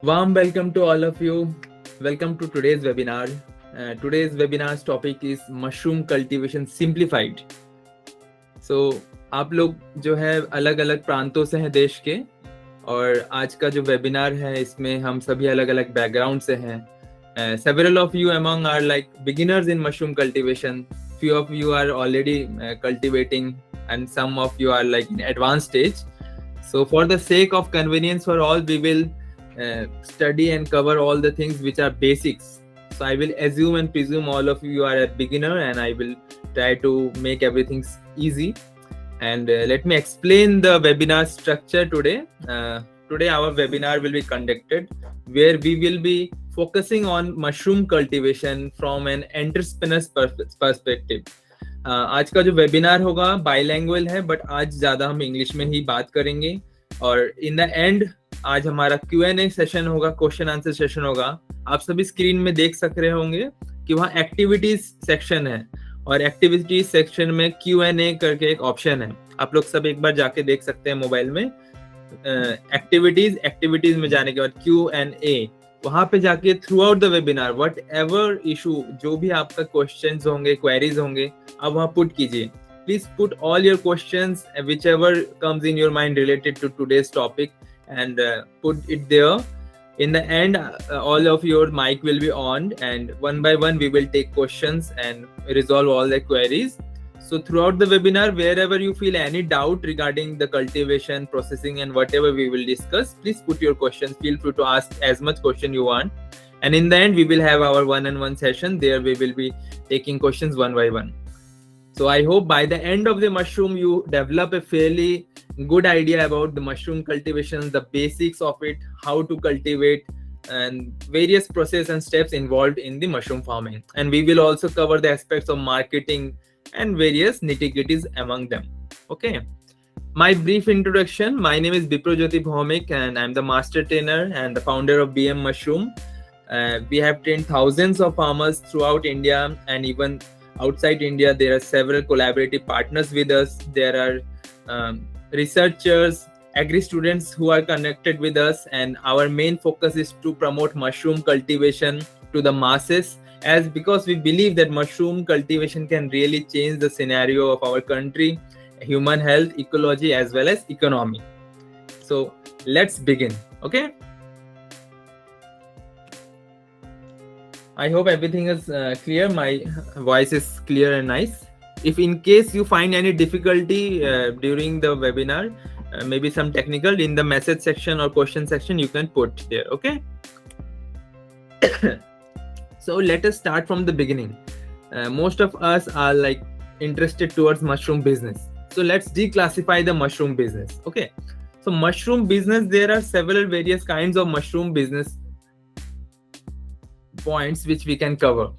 Warm welcome to all of you. Welcome to today's webinar. Today's webinar's topic is Mushroom Cultivation Simplified. So आप लोग जो है अलग अलग प्रांतों से हैं देश के, और आज का जो वेबिनार है इसमें हम सभी अलग अलग बैकग्राउंड से हैं. Several of you among are like beginners in mushroom cultivation. Few of you are already cultivating, and some of you are like in advanced stage. So for the sake of convenience for all, we will study and cover all the things which are basics. So I will assume and presume all of you are a beginner, and I will try to make everything easy. And let me explain the webinar structure today. Today our webinar will be conducted where we will be focusing on mushroom cultivation from an entrepreneur's perspective. आज का जो webinar होगा बाइलैंग्वेज है, but आज ज़्यादा हम English में ही बात करेंगे. और इन द एंड आज हमारा Q&A सेशन होगा, क्वेश्चन आंसर सेशन होगा. आप सभी स्क्रीन में देख सक रहे होंगे कि वहाँ एक्टिविटीज सेक्शन है, और एक्टिविटीज सेक्शन में Q&A करके एक ऑप्शन है. आप लोग सब एक बार जाके देख सकते हैं मोबाइल में. एक्टिविटीज में जाने के बाद Q&A, वहां पे जाके through out the webinar what ever issue, जो भी आपका क्वेश्चंस होंगे, क्वेरीज होंगे, आप वहां पुट कीजिए. Please put all your questions, whichever comes in your mind related to today's topic, and put it there. In the end, all of your mic will be on, and one by one we will take questions and resolve all the queries. So throughout the webinar, wherever you feel any doubt regarding the cultivation, processing, and whatever we will discuss, please put your questions. Feel free to ask as much question you want. And in the end, we will have our one-on-one session. There we will be taking questions one by one. So I hope by the end of the mushroom, you develop a fairly good idea about the mushroom cultivation, the basics of it, how to cultivate, and various process and steps involved in the mushroom farming. And we will also cover the aspects of marketing and various nitty-gritties among them. Okay. My brief introduction. My name is Biprojyoti Bhaumik, and I'm the master trainer and the founder of BM Mushroom. We have trained thousands of farmers throughout India, and even outside India. There are several collaborative partners with us. There are researchers, agri students who are connected with us, and our main focus is to promote mushroom cultivation to the masses, because we believe that mushroom cultivation can really change the scenario of our country, human health, ecology, as well as economy. So let's begin. Okay. I hope everything is clear. My voice is clear and nice. If in case you find any difficulty during the webinar, maybe some technical, in the message section or question section, you can put there. Okay. So let us start from the beginning. Most of us are like interested towards mushroom business. So let's declassify the mushroom business. Okay. So mushroom business, there are several various kinds of mushroom business points which we can cover.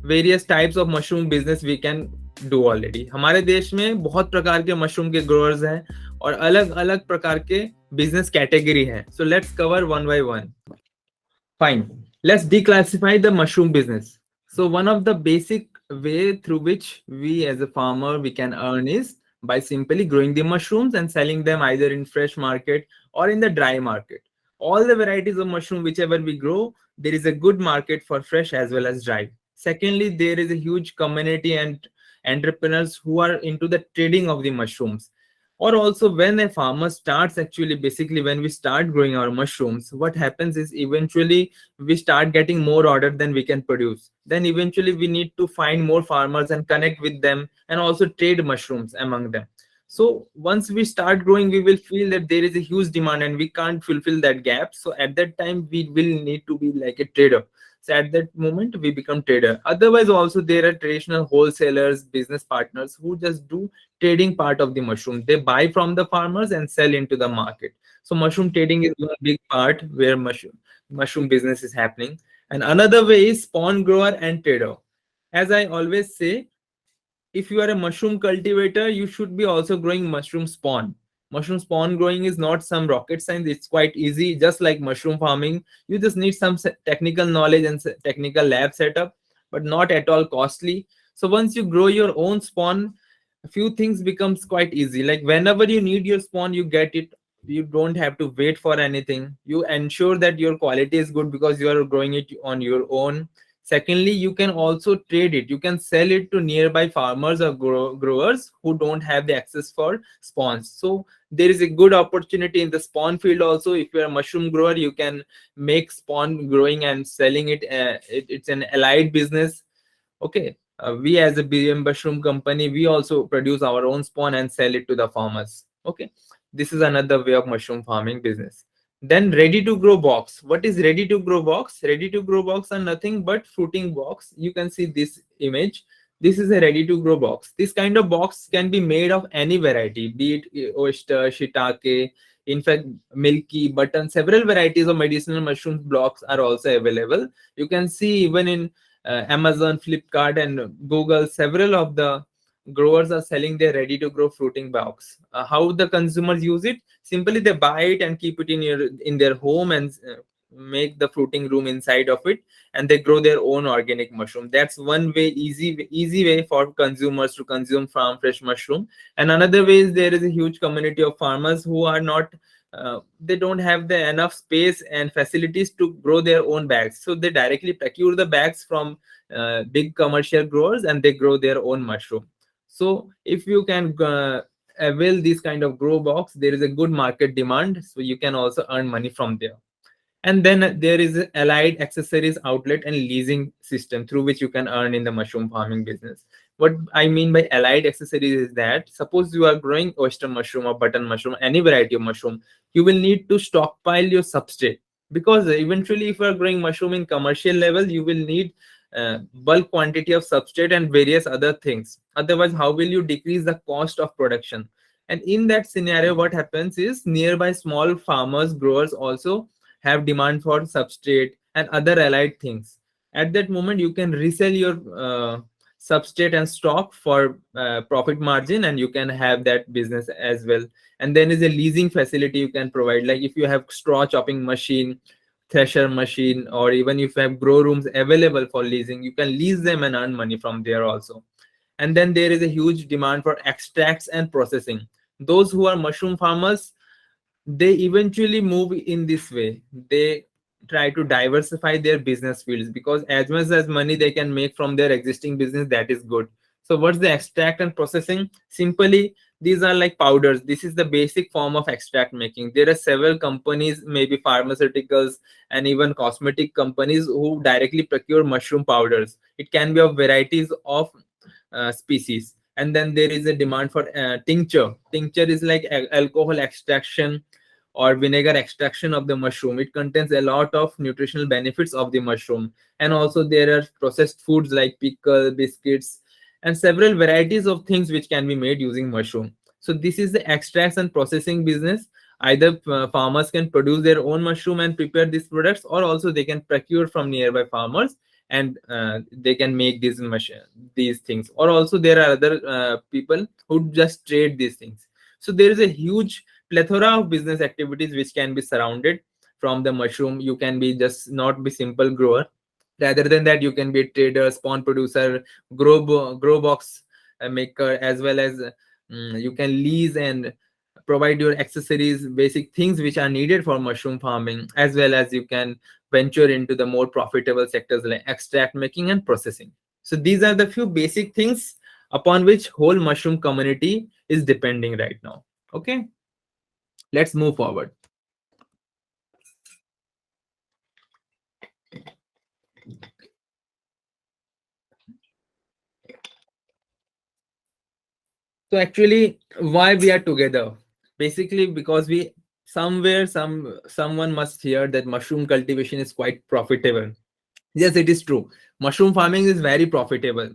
Various types of mushroom business we can do already. हमारे देश में बहुत प्रकार के mushroom के growers हैं और अलग अलग प्रकार के बिजनेस कैटेगरी हैं. So let's cover one by one. Fine. Let's declassify the mushroom business. So one of the basic way through which we as a farmer we can earn is by simply growing the mushrooms and selling them either in fresh market or in the dry market. All the varieties of mushroom whichever we grow, there is a good market for fresh as well as dry. Secondly, there is a huge community and entrepreneurs who are into the trading of the mushrooms. Or also when a farmer starts, actually basically when we start growing our mushrooms, what happens is eventually we start getting more order than we can produce. Then eventually we need to find more farmers and connect with them and also trade mushrooms among them. So once we start growing, we will feel that there is a huge demand and we can't fulfill that gap. So at that time, we will need to be like a trader. So at that moment, we become trader. Otherwise, also there are traditional wholesalers, business partners who just do trading part of the mushroom. They buy from the farmers and sell into the market. So mushroom trading is one big part where mushroom business is happening. And another way is spawn grower and trader. As I always say, if you are a mushroom cultivator, you should be also growing mushroom spawn. Mushroom spawn growing is not some rocket science. It's quite easy. Just like mushroom farming, you just need some technical knowledge and technical lab setup, but not at all costly. So once you grow your own spawn, a few things becomes quite easy. Like whenever you need your spawn, you get it You don't have to wait for anything. You ensure that your quality is good because you are growing it on your own. Secondly, you can also trade it. You can sell it to nearby farmers or growers who don't have the access for spawns. So there is a good opportunity in the spawn field also. If you're a mushroom grower, you can make spawn growing and selling it. It's an allied business. Okay. We as a BM mushroom company, we also produce our own spawn and sell it to the farmers. Okay. This is another way of mushroom farming business. Then ready to grow box. What is ready to grow box? Ready to grow box are nothing but fruiting box. You can see this image. This is a ready to grow box. This kind of box can be made of any variety, be it oyster, shiitake, in fact, milky, button. Several varieties of medicinal mushroom blocks are also available. You can see even in Amazon, Flipkart, and Google, several of the growers are selling their ready to grow fruiting box. How the consumers use it? Simply they buy it and keep it in their home and make the fruiting room inside of it, and they grow their own organic mushroom. That's one way, easy way for consumers to consume farm fresh mushroom. And another way is there is a huge community of farmers who are not they don't have the enough space and facilities to grow their own bags, so they directly procure the bags from big commercial growers and they grow their own mushroom. So if you can avail this kind of grow box, there is a good market demand, so you can also earn money from there. And then there is a allied accessories outlet and leasing system through which you can earn in the mushroom farming business. What I mean by allied accessories is that suppose you are growing oyster mushroom or button mushroom, any variety of mushroom, you will need to stockpile your substrate, because eventually if you are growing mushroom in commercial level, you will need bulk quantity of substrate and various other things. Otherwise, how will you decrease the cost of production? And in that scenario, what happens is nearby small farmers, growers also have demand for substrate and other allied things. At that moment, you can resell your substrate and stock for profit margin, and you can have that business as well. And then is a leasing facility you can provide, like if you have straw chopping machine, thresher machine, or even if you have grow rooms available for leasing, you can lease them and earn money from there also. And then there is a huge demand for extracts and processing. Those who are mushroom farmers, they eventually move in this way. They try to diversify their business fields, because as much as money they can make from their existing business, that is good. So what's the extract and processing? Simply, these are like powders. This is the basic form of extract making. There are several companies, maybe pharmaceuticals and even cosmetic companies, who directly procure mushroom powders. It can be of varieties of species. And then there is a demand for tincture. Tincture is like alcohol extraction or vinegar extraction of the mushroom. It contains a lot of nutritional benefits of the mushroom. And also there are processed foods like pickle, biscuits, and several varieties of things which can be made using mushroom. So this is the extracts and processing business. Either farmers can produce their own mushroom and prepare these products, or also they can procure from nearby farmers, and they can make these things. Or also there are other people who just trade these things. So there is a huge plethora of business activities which can be surrounded from the mushroom. You can be just not be simple grower. Rather than that, you can be a trader, spawn producer, grow box maker, as well as you can lease and provide your accessories, basic things which are needed for mushroom farming, as well as you can venture into the more profitable sectors like extract making and processing. So these are the few basic things upon which whole mushroom community is depending right now. Okay, let's move forward. So actually, why we are together? Basically, because we somewhere someone must hear that mushroom cultivation is quite profitable. Yes, it is true. Mushroom farming is very profitable.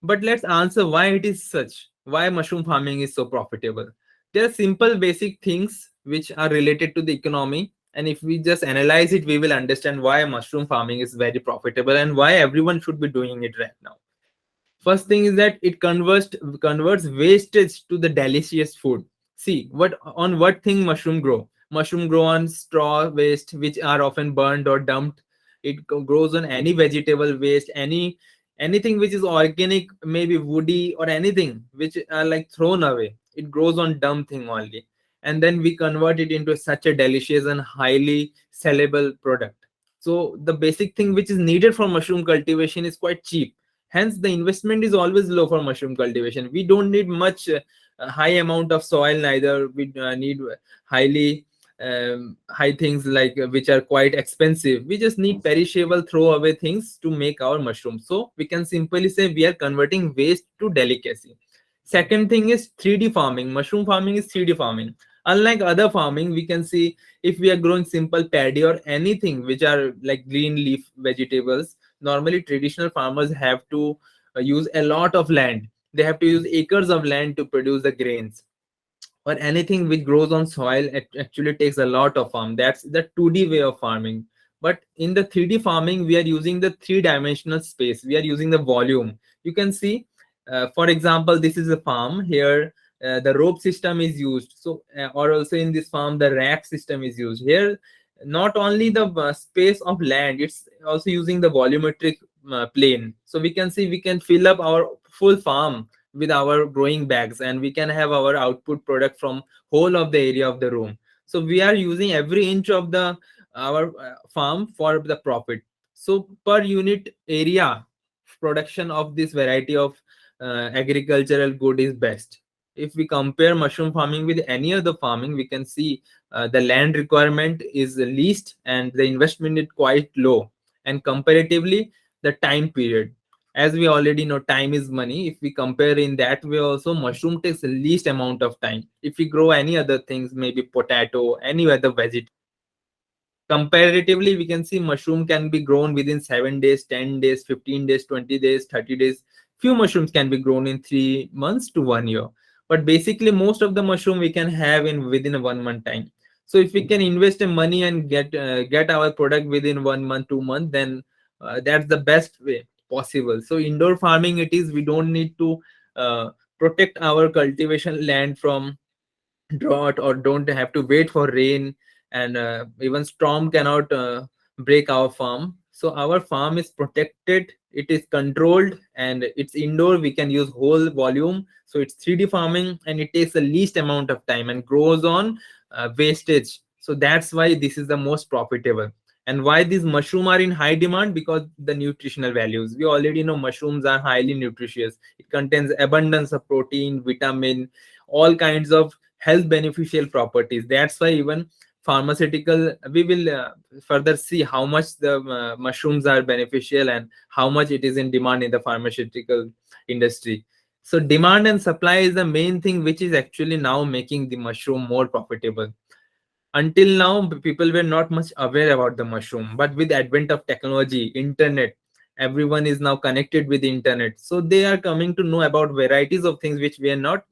But let's answer why it is such. Why mushroom farming is so profitable? There are simple basic things which are related to the economy. And if we just analyze it, we will understand why mushroom farming is very profitable and why everyone should be doing it right now. First thing is that it converts wastage to the delicious food. See what thing mushroom grow. Mushroom grow on straw waste, which are often burned or dumped. It grows on any vegetable waste, anything which is organic, maybe woody or anything which are like thrown away. It grows on dumb thing only. and then we convert it into such a delicious and highly sellable product. So the basic thing which is needed for mushroom cultivation is quite cheap. Hence, the investment is always low for mushroom cultivation. We don't need much high amount of soil, neither we need highly high things like which are quite expensive. We just need perishable throwaway things to make our mushrooms. So we can simply say we are converting waste to delicacy. Second thing is 3D farming. Mushroom farming is 3D farming. Unlike other farming, we can see if we are growing simple paddy or anything which are like green leaf vegetables, normally traditional farmers have to use a lot of land. They have to use acres of land to produce the grains, or anything which grows on soil. It actually takes a lot of farm. That's the 2D way of farming. But in the 3D farming, we are using the three-dimensional space. We are using the volume. You can see, for example, this is a farm here. The rope system is used. So or also in this farm the rack system is used here. Not only the space of land, it's also using the volumetric plane. So we can see we can fill up our full farm with our growing bags, and we can have our output product from whole of the area of the room. So we are using every inch of the our farm for the profit. So per unit area production of this variety of agricultural good is best. If we compare mushroom farming with any other farming, we can see the land requirement is the least and the investment is quite low, and comparatively the time period, as we already know time is money. If we compare in that way also, mushroom takes the least amount of time. If we grow any other things, maybe potato, any other vegetable, comparatively we can see mushroom can be grown within 7 days, 10 days, 15 days, 20 days, 30 days. Few mushrooms can be grown in 3 months to 1 year, but basically most of the mushroom we can have in within a 1 month time. So if we can invest in money and get our product within 1 month, 2 months, then that's the best way possible. So indoor farming it is. We don't need to protect our cultivation land from drought, or don't have to wait for rain, and even storm cannot break our farm. So our farm is protected, it is controlled, and it's indoor. We can use whole volume. So it's 3D farming, and it takes the least amount of time and grows on wastage. So that's why this is the most profitable. And why these mushroom are in high demand? Because the nutritional values, we already know mushrooms are highly nutritious. It contains abundance of protein, vitamin, all kinds of health beneficial properties. That's why even pharmaceutical, we will further see how much the mushrooms are beneficial and how much it is in demand in the pharmaceutical industry. So demand and supply is the main thing which is actually now making the mushroom more profitable. Until now people were not much aware about the mushroom, but with advent of technology, internet, everyone is now connected with the internet, so they are coming to know about varieties of things which we are not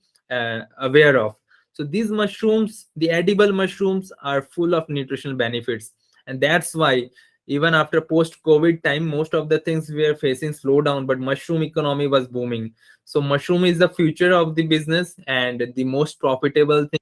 aware of. So these mushrooms, the edible mushrooms, are full of nutritional benefits, and that's why even after post covid time most of the things we are facing slowdown, but mushroom economy was booming. So mushroom is the future of the business and the most profitable thing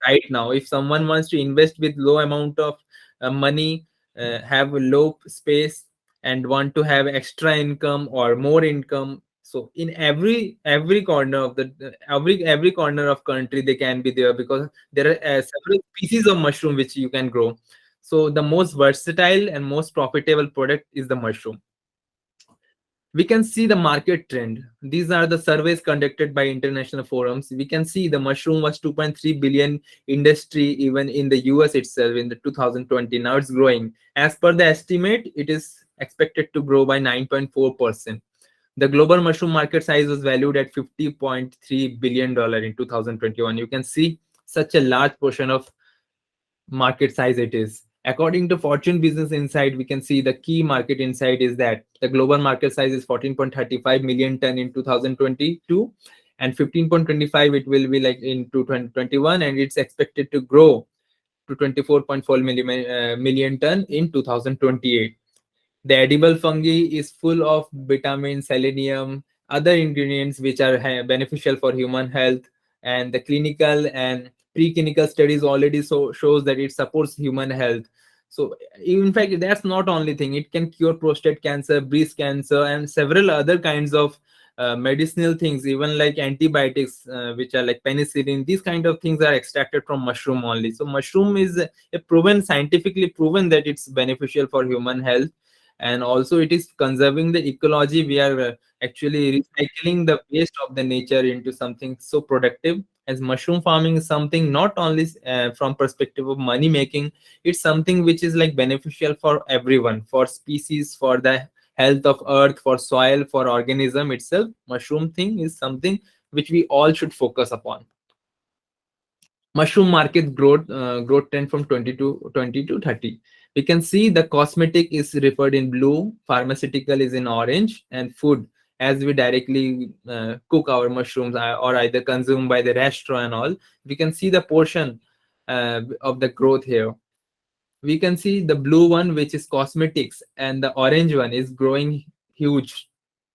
right now. If someone wants to invest with low amount of money, have a low space, and want to have extra income or more income, so in every corner of the every corner of country they can be there, because there are several species of mushroom which you can grow. So the most versatile and most profitable product is the mushroom. We can see the market trend. These are the surveys conducted by international forums. We can see the mushroom was 2.3 billion industry even in the US itself in the 2020. Now it's growing. As per the estimate, it is expected to grow by 9.4%. The global mushroom market size was valued at $50.3 billion in 2021. You can see such a large portion of market size it is. According to Fortune Business Insight, we can see the key market insight is that the global market size is 14.35 million ton in 2022, and 15.25 it will be like in 2021, and it's expected to grow to 24.4 million ton in 2028. The edible fungi is full of vitamin, selenium, other ingredients which are beneficial for human health, and the clinical and preclinical studies already shows that it supports human health. So in fact, that's not only thing. It can cure prostate cancer, breast cancer, and several other kinds of medicinal things, even like antibiotics, which are like penicillin. These kind of things are extracted from mushroom only. So mushroom is a proven, scientifically proven that it's beneficial for human health, and also it is conserving the ecology. We are actually recycling the waste of the nature into something so productive. As mushroom farming is something not only from perspective of money making, it's something which is like beneficial for everyone, for species, for the health of earth, for soil, for organism itself. Mushroom thing is something which we all should focus upon. Mushroom market growth trend from 20 to 30. We can see the cosmetic is referred in blue, pharmaceutical is in orange, and food, as we directly cook our mushrooms or either consume by the restaurant and all. We can see the portion of the growth here. We can see the blue one, which is cosmetics, and the orange one is growing huge.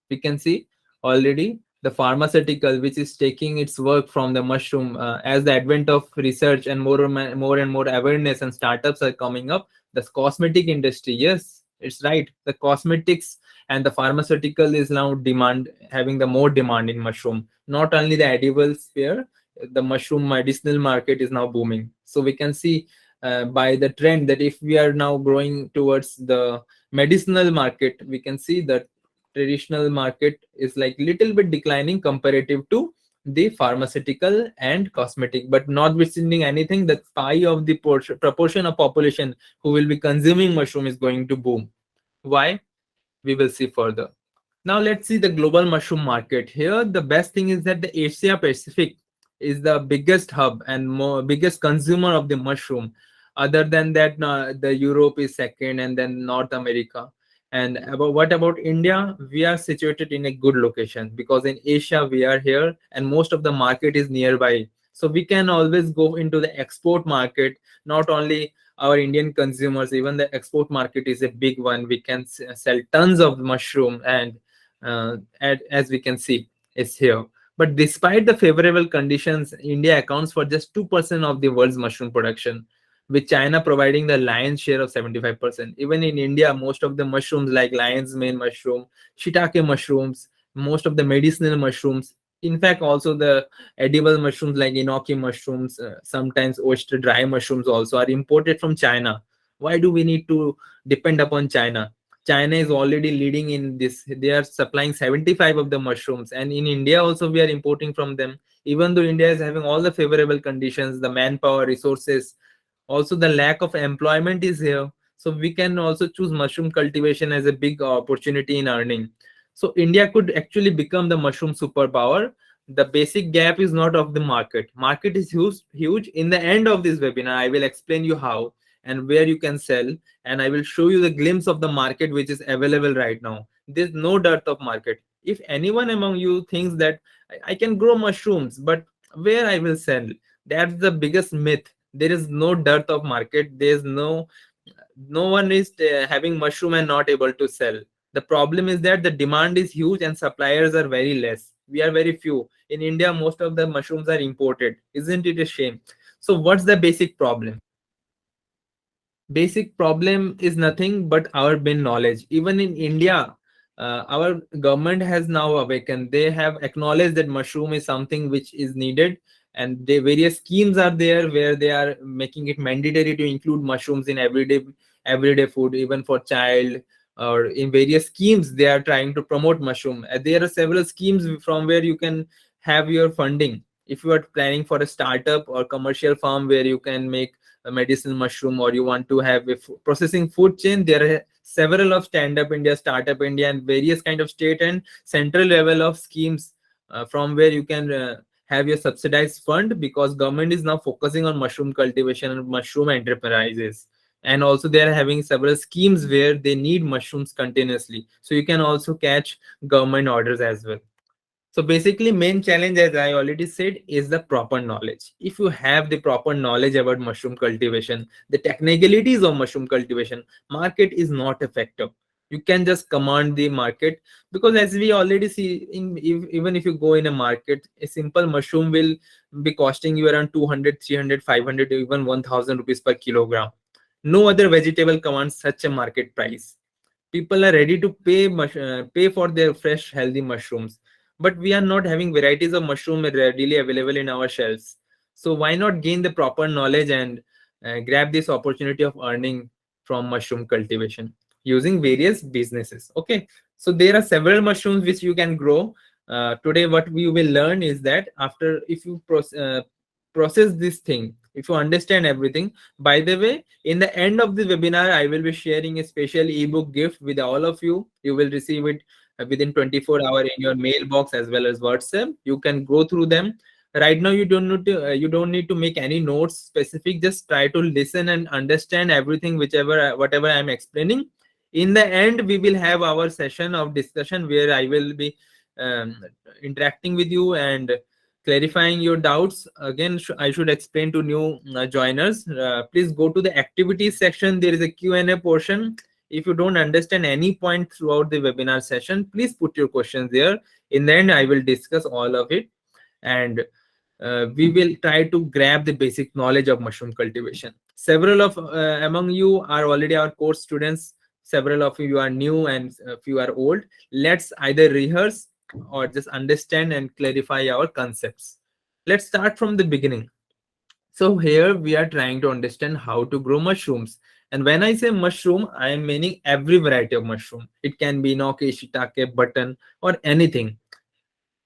We can see already the pharmaceutical, which is taking its work from the mushroom. As the advent of research and more and more awareness and startups are coming up, the cosmetic industry, yes, it's right, the cosmetics and the pharmaceutical is now demand, having the more demand in mushroom. Not only the edible sphere, the mushroom medicinal market is now booming. So we can see by the trend that if we are now growing towards the medicinal market, we can see that traditional market is like little bit declining comparative to the pharmaceutical and cosmetic. But notwithstanding anything, the pie of the proportion of population who will be consuming mushroom is going to boom. Why? We will see further. Now let's see the global mushroom market. Here, the best thing is that the Asia Pacific is the biggest hub and biggest consumer of the mushroom. Other than that, the Europe is second, and then North America. And what about India? We are situated in a good location because in Asia we are here, and most of the market is nearby. So we can always go into the export market. Not only our Indian consumers, even the export market is a big one. We can sell tons of mushroom, and as we can see, is here. But despite the favorable conditions, India accounts for just 2% of the world's mushroom production, with China providing the lion's share of 75%. Even in India, most of the mushrooms like lion's mane mushroom, shiitake mushrooms, most of the medicinal mushrooms, in fact, also the edible mushrooms like enoki mushrooms, sometimes oyster dry mushrooms also are imported from China. Why do we need to depend upon China? China is already leading in this. They are supplying 75 of the mushrooms, and in India also we are importing from them. Even though India is having all the favorable conditions, the manpower, resources, also the lack of employment is here. So we can also choose mushroom cultivation as a big opportunity in earning. So India could actually become the mushroom superpower. The basic gap is not of the market. Market is huge. In the end of this webinar, I will explain you how and where you can sell, and I will show you the glimpse of the market which is available right now. There's no dearth of market. If anyone among you thinks that I can grow mushrooms, but where I will sell, that's the biggest myth. There is no dearth of market. There's no one is having mushroom and not able to sell. The problem is that the demand is huge and suppliers are very less. We are very few. In India, most of the mushrooms are imported. Isn't it a shame? So what's the basic problem? Basic problem is nothing but our bin knowledge. Even in India, our government has now awakened. They have acknowledged that mushroom is something which is needed, and the various schemes are there where they are making it mandatory to include mushrooms in everyday food, even for child, or in various schemes they are trying to promote mushroom. There are several schemes from where you can have your funding if you are planning for a startup or commercial farm where you can make a medicinal mushroom, or you want to have a processing food chain. There are several of stand up India, startup India, and various kind of state and central level of schemes from where you can have your subsidized fund, because government is now focusing on mushroom cultivation and mushroom enterprises. And also they are having several schemes where they need mushrooms continuously, so you can also catch government orders as well. So basically, main challenge, as I already said, is the proper knowledge. If you have the proper knowledge about mushroom cultivation, the technicalities of mushroom cultivation, market is not a factor. You can just command the market, because as we already see, even if you go in a market, a simple mushroom will be costing you around 200, 300, 500, even 1000 rupees per kilogram. No other vegetable commands such a market price. People are ready to pay for their fresh healthy mushrooms. but we are not having varieties of mushroom readily available in our shelves. So why not gain the proper knowledge and grab this opportunity of earning from mushroom cultivation using various businesses? Okay, so there are several mushrooms which you can grow. Today what we will learn is that after, if you process this thing, if you understand everything. By the way, in the end of the webinar, I will be sharing a special ebook gift with all of you. You will receive it within 24 hours in your mailbox as well as WhatsApp. You can go through them. Right now, you don't need to make any notes specific. Just try to listen and understand everything, whichever whatever I'm explaining. In the end, we will have our session of discussion where I will be um, interacting with you and clarifying your doubts. Again, I should explain to new joiners. Please go to the activities section. There is a Q&A portion. If you don't understand any point throughout the webinar session, please put your questions there. In the end, I will discuss all of it, and we will try to grab the basic knowledge of mushroom cultivation. Several of among you are already our course students. Several of you are new, and a few are old. Let's either rehearse or just understand and clarify our concepts. Let's start from the beginning. So here we are trying to understand how to grow mushrooms. And when I say mushroom, I am meaning every variety of mushroom. It can be inoki, shiitake, button, or anything.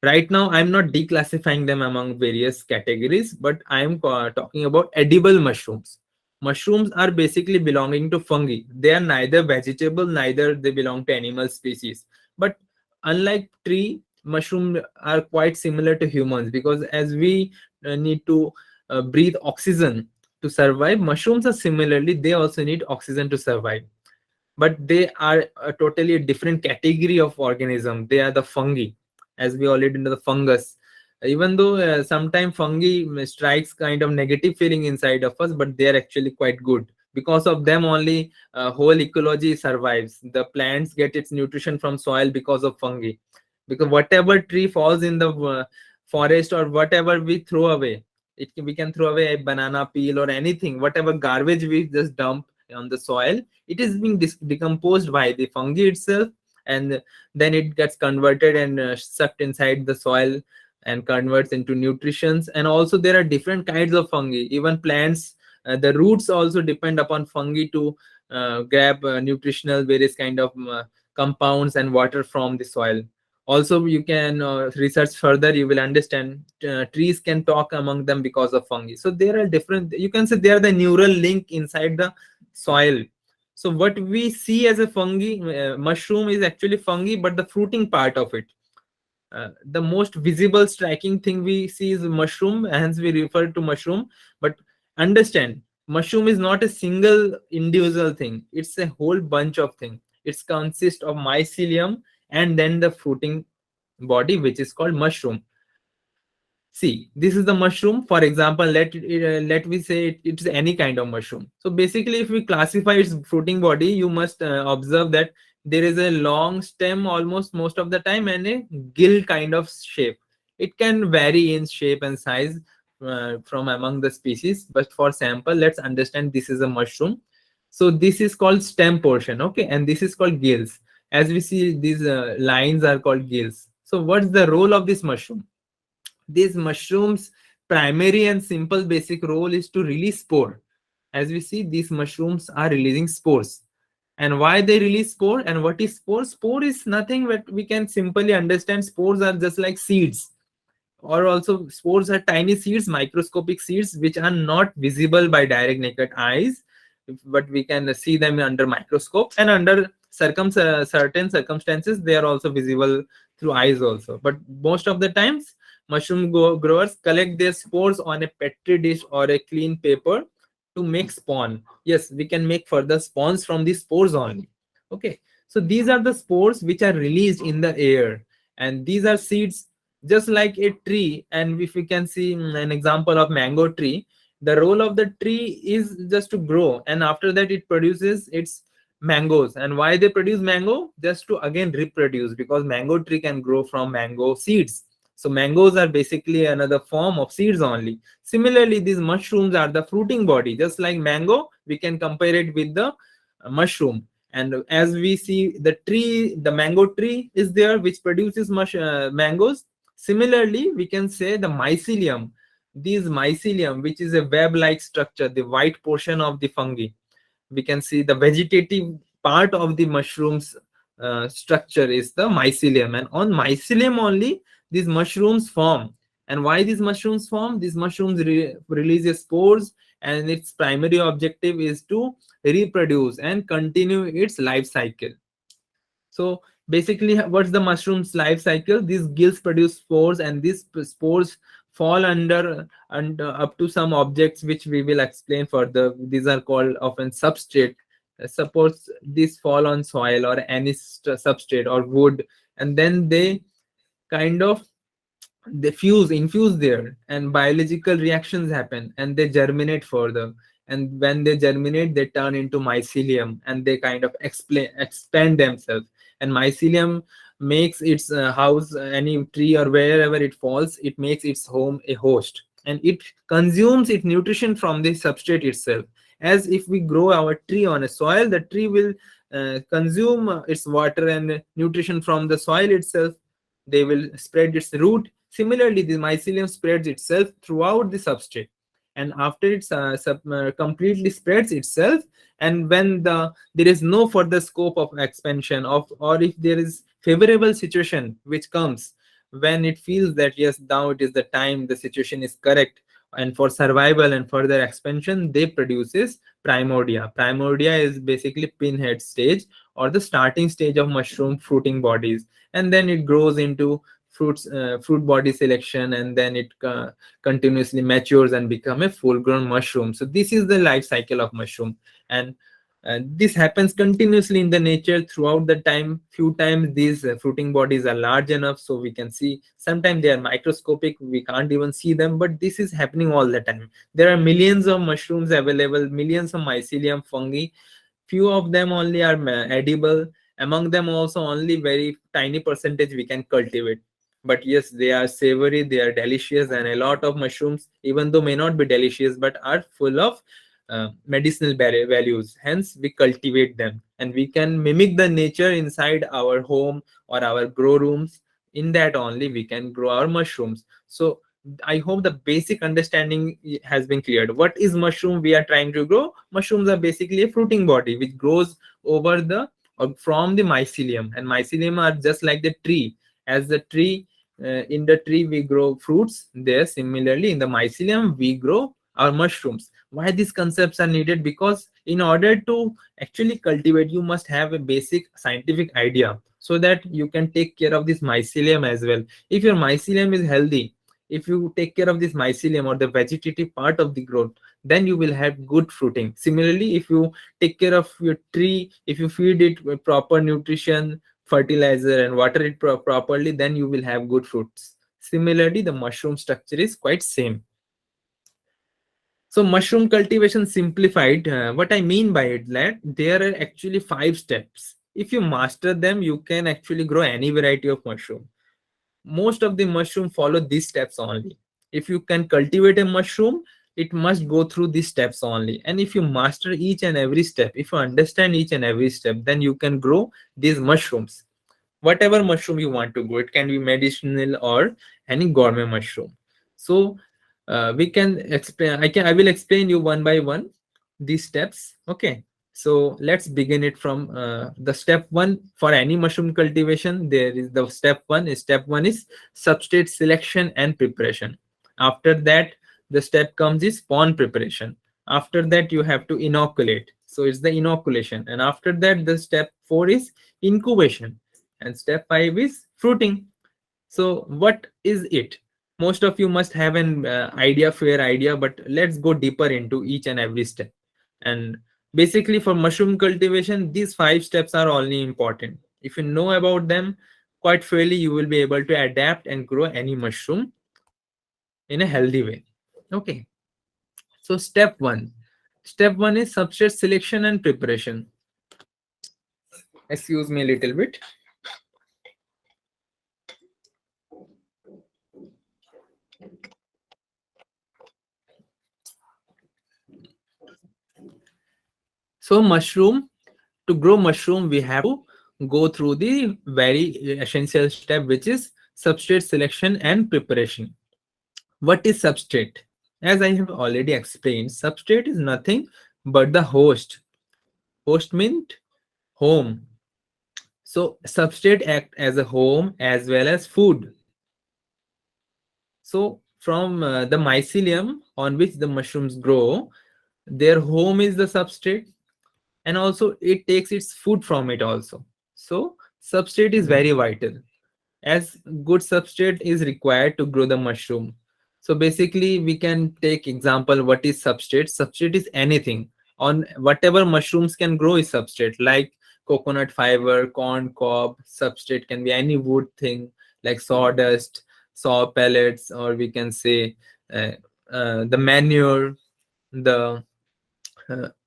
Right now, I'm not declassifying them among various categories, but I'm talking about edible mushrooms. Mushrooms are basically belonging to fungi. They are neither vegetable, neither they belong to animal species. But unlike tree, mushroom are quite similar to humans, because as we need to breathe oxygen to survive, mushrooms are similarly, they also need oxygen to survive. But they are a totally different category of organism. They are the fungi, as we already know, the fungus. Even though sometimes fungi strikes kind of negative feeling inside of us, but they are actually quite good. Because of them only whole ecology survives. The plants get its nutrition from soil because of fungi. Because whatever tree falls in the forest, or whatever we throw away, we can throw away a banana peel or anything, whatever garbage we just dump on the soil, it is being decomposed by the fungi itself, and then it gets converted and sucked inside the soil and converts into nutritions. And also there are different kinds of fungi. Even plants, the roots also depend upon fungi to grab nutritional various kind of compounds and water from the soil. Also, you can research further, you will understand trees can talk among them because of fungi. So there are different, you can say they are the neural link inside the soil. So what we see as a fungi, mushroom is actually fungi, but the fruiting part of it. The most visible striking thing we see is mushroom, hence we refer to mushroom. But understand, mushroom is not a single individual thing. It's a whole bunch of things. It consists of mycelium and then the fruiting body, which is called mushroom. See, this is the mushroom. For example, let we say it's any kind of mushroom. So basically, if we classify its fruiting body, you must observe that there is a long stem almost most of the time, and a gill kind of shape. It can vary in shape and size from among the species. But for sample, let's understand this is a mushroom. So this is called stem portion, okay, and this is called gills. As we see, these lines are called gills. So what's the role of this mushroom? These mushrooms' primary and simple basic role is to release spore. As we see, these mushrooms are releasing spores. And why they release spore, and what is spore? Spore is nothing but we can simply understand. Spores are just like seeds, or also spores are tiny seeds, microscopic seeds, which are not visible by direct naked eyes, but we can see them under microscope, and under certain circumstances they are also visible through eyes also. But most of the times, mushroom growers collect their spores on a petri dish or a clean paper to make spawn. Yes, we can make further spawns from these spores only. Okay, so these are the spores which are released in the air, and these are seeds, just like a tree. And if we can see an example of mango tree, the role of the tree is just to grow, and after that it produces its mangoes. And why they produce mango? Just to again reproduce, because mango tree can grow from mango seeds. So mangoes are basically another form of seeds only. Similarly, these mushrooms are the fruiting body. Just like mango, we can compare it with the mushroom. And as we see, the tree, the mango tree is there, which produces mangoes. Similarly, we can say the mycelium. These mycelium, which is a web-like structure, the white portion of the fungi, we can see the vegetative part of the mushrooms structure is the mycelium, and on mycelium only these mushrooms form. And why these mushrooms form? These mushrooms release spores, and its primary objective is to reproduce and continue its life cycle. So basically, what's the mushroom's life cycle? These gills produce spores, and these spores fall under and up to some objects which we will explain further. These are called often substrate. Suppose these fall on soil or any substrate or wood, and then they kind of they infuse there, and biological reactions happen, and they germinate further. And when they germinate, they turn into mycelium, and they kind of expand themselves. And mycelium makes its house, any tree or wherever it falls, it makes its home a host, and it consumes its nutrition from the substrate itself. As if we grow our tree on a soil, the tree will consume its water and nutrition from the soil itself. They will spread its root. Similarly, the mycelium spreads itself throughout the substrate, and after it completely spreads itself, and when there is no further scope of expansion of, or if there is favorable situation which comes, when it feels that yes, now it is the time, the situation is correct, and for survival and further expansion, they produces primordia. Primordia is basically pinhead stage, or the starting stage of mushroom fruiting bodies, and then it grows into fruit body selection, and then it continuously matures and become a full grown mushroom. So this is the life cycle of mushroom, and this happens continuously in the nature throughout the time. Few times these fruiting bodies are large enough so we can see, sometimes they are microscopic, we can't even see them, but this is happening all the time. There are millions of mushrooms available, millions of mycelium fungi. Few of them only are edible. Among them also only very tiny percentage we can cultivate. But yes, they are savory, they are delicious, and a lot of mushrooms, even though may not be delicious, but are full of medicinal values. Hence we cultivate them, and we can mimic the nature inside our home or our grow rooms. In that only we can grow our mushrooms. So I hope the basic understanding has been cleared. What is mushroom we are trying to grow? Mushrooms are basically a fruiting body which grows over the or from the mycelium, and mycelium are just like the tree. As the tree, in the tree we grow fruits, there similarly in the mycelium we grow our mushrooms. Why these concepts are needed? Because in order to actually cultivate, you must have a basic scientific idea, so that you can take care of this mycelium as well. If your mycelium is healthy, if you take care of this mycelium or the vegetative part of the growth, then you will have good fruiting. Similarly, if you take care of your tree, if you feed it with proper nutrition, fertilizer, and water it properly, then you will have good fruits. Similarly, the mushroom structure is quite same. So mushroom cultivation simplified, what I mean by it, that there are actually 5 steps. If you master them, you can actually grow any variety of mushroom. Most of the mushroom follow these steps only. If you can cultivate a mushroom, it must go through these steps only. And if you master each and every step, if you understand each and every step, then you can grow these mushrooms. Whatever mushroom you want to grow, it can be medicinal or any gourmet mushroom. So we can explain, I will explain you one by one these steps. Okay, so let's begin it from the step one. For any mushroom cultivation, there is the step one is substrate selection and preparation. After that, the step comes is spawn preparation. After that, you have to inoculate, so it's the inoculation. And after that, the step 4 is incubation, and step 5 is fruiting. So what is it? Most of you must have an fair idea, but let's go deeper into each and every step. And basically, for mushroom cultivation, these 5 steps are only important. If you know about them, quite fairly you will be able to adapt and grow any mushroom in a healthy way. Okay, so step one is substrate selection and preparation. Excuse me a little bit. So mushroom To grow mushroom, we have to go through the very essential step, which is substrate selection and preparation. What is substrate? As I have already explained, substrate is nothing but the host. Host means home. So substrate act as a home as well as food. So from the mycelium on which the mushrooms grow, their home is the substrate, and also it takes its food from it also. So substrate is very vital, as good substrate is required to grow the mushroom. So basically we can take example, what is substrate? Substrate is anything on whatever mushrooms can grow is substrate, like coconut fiber, corn cob. Substrate can be any wood thing like sawdust, saw pellets, or we can say uh, the manure, the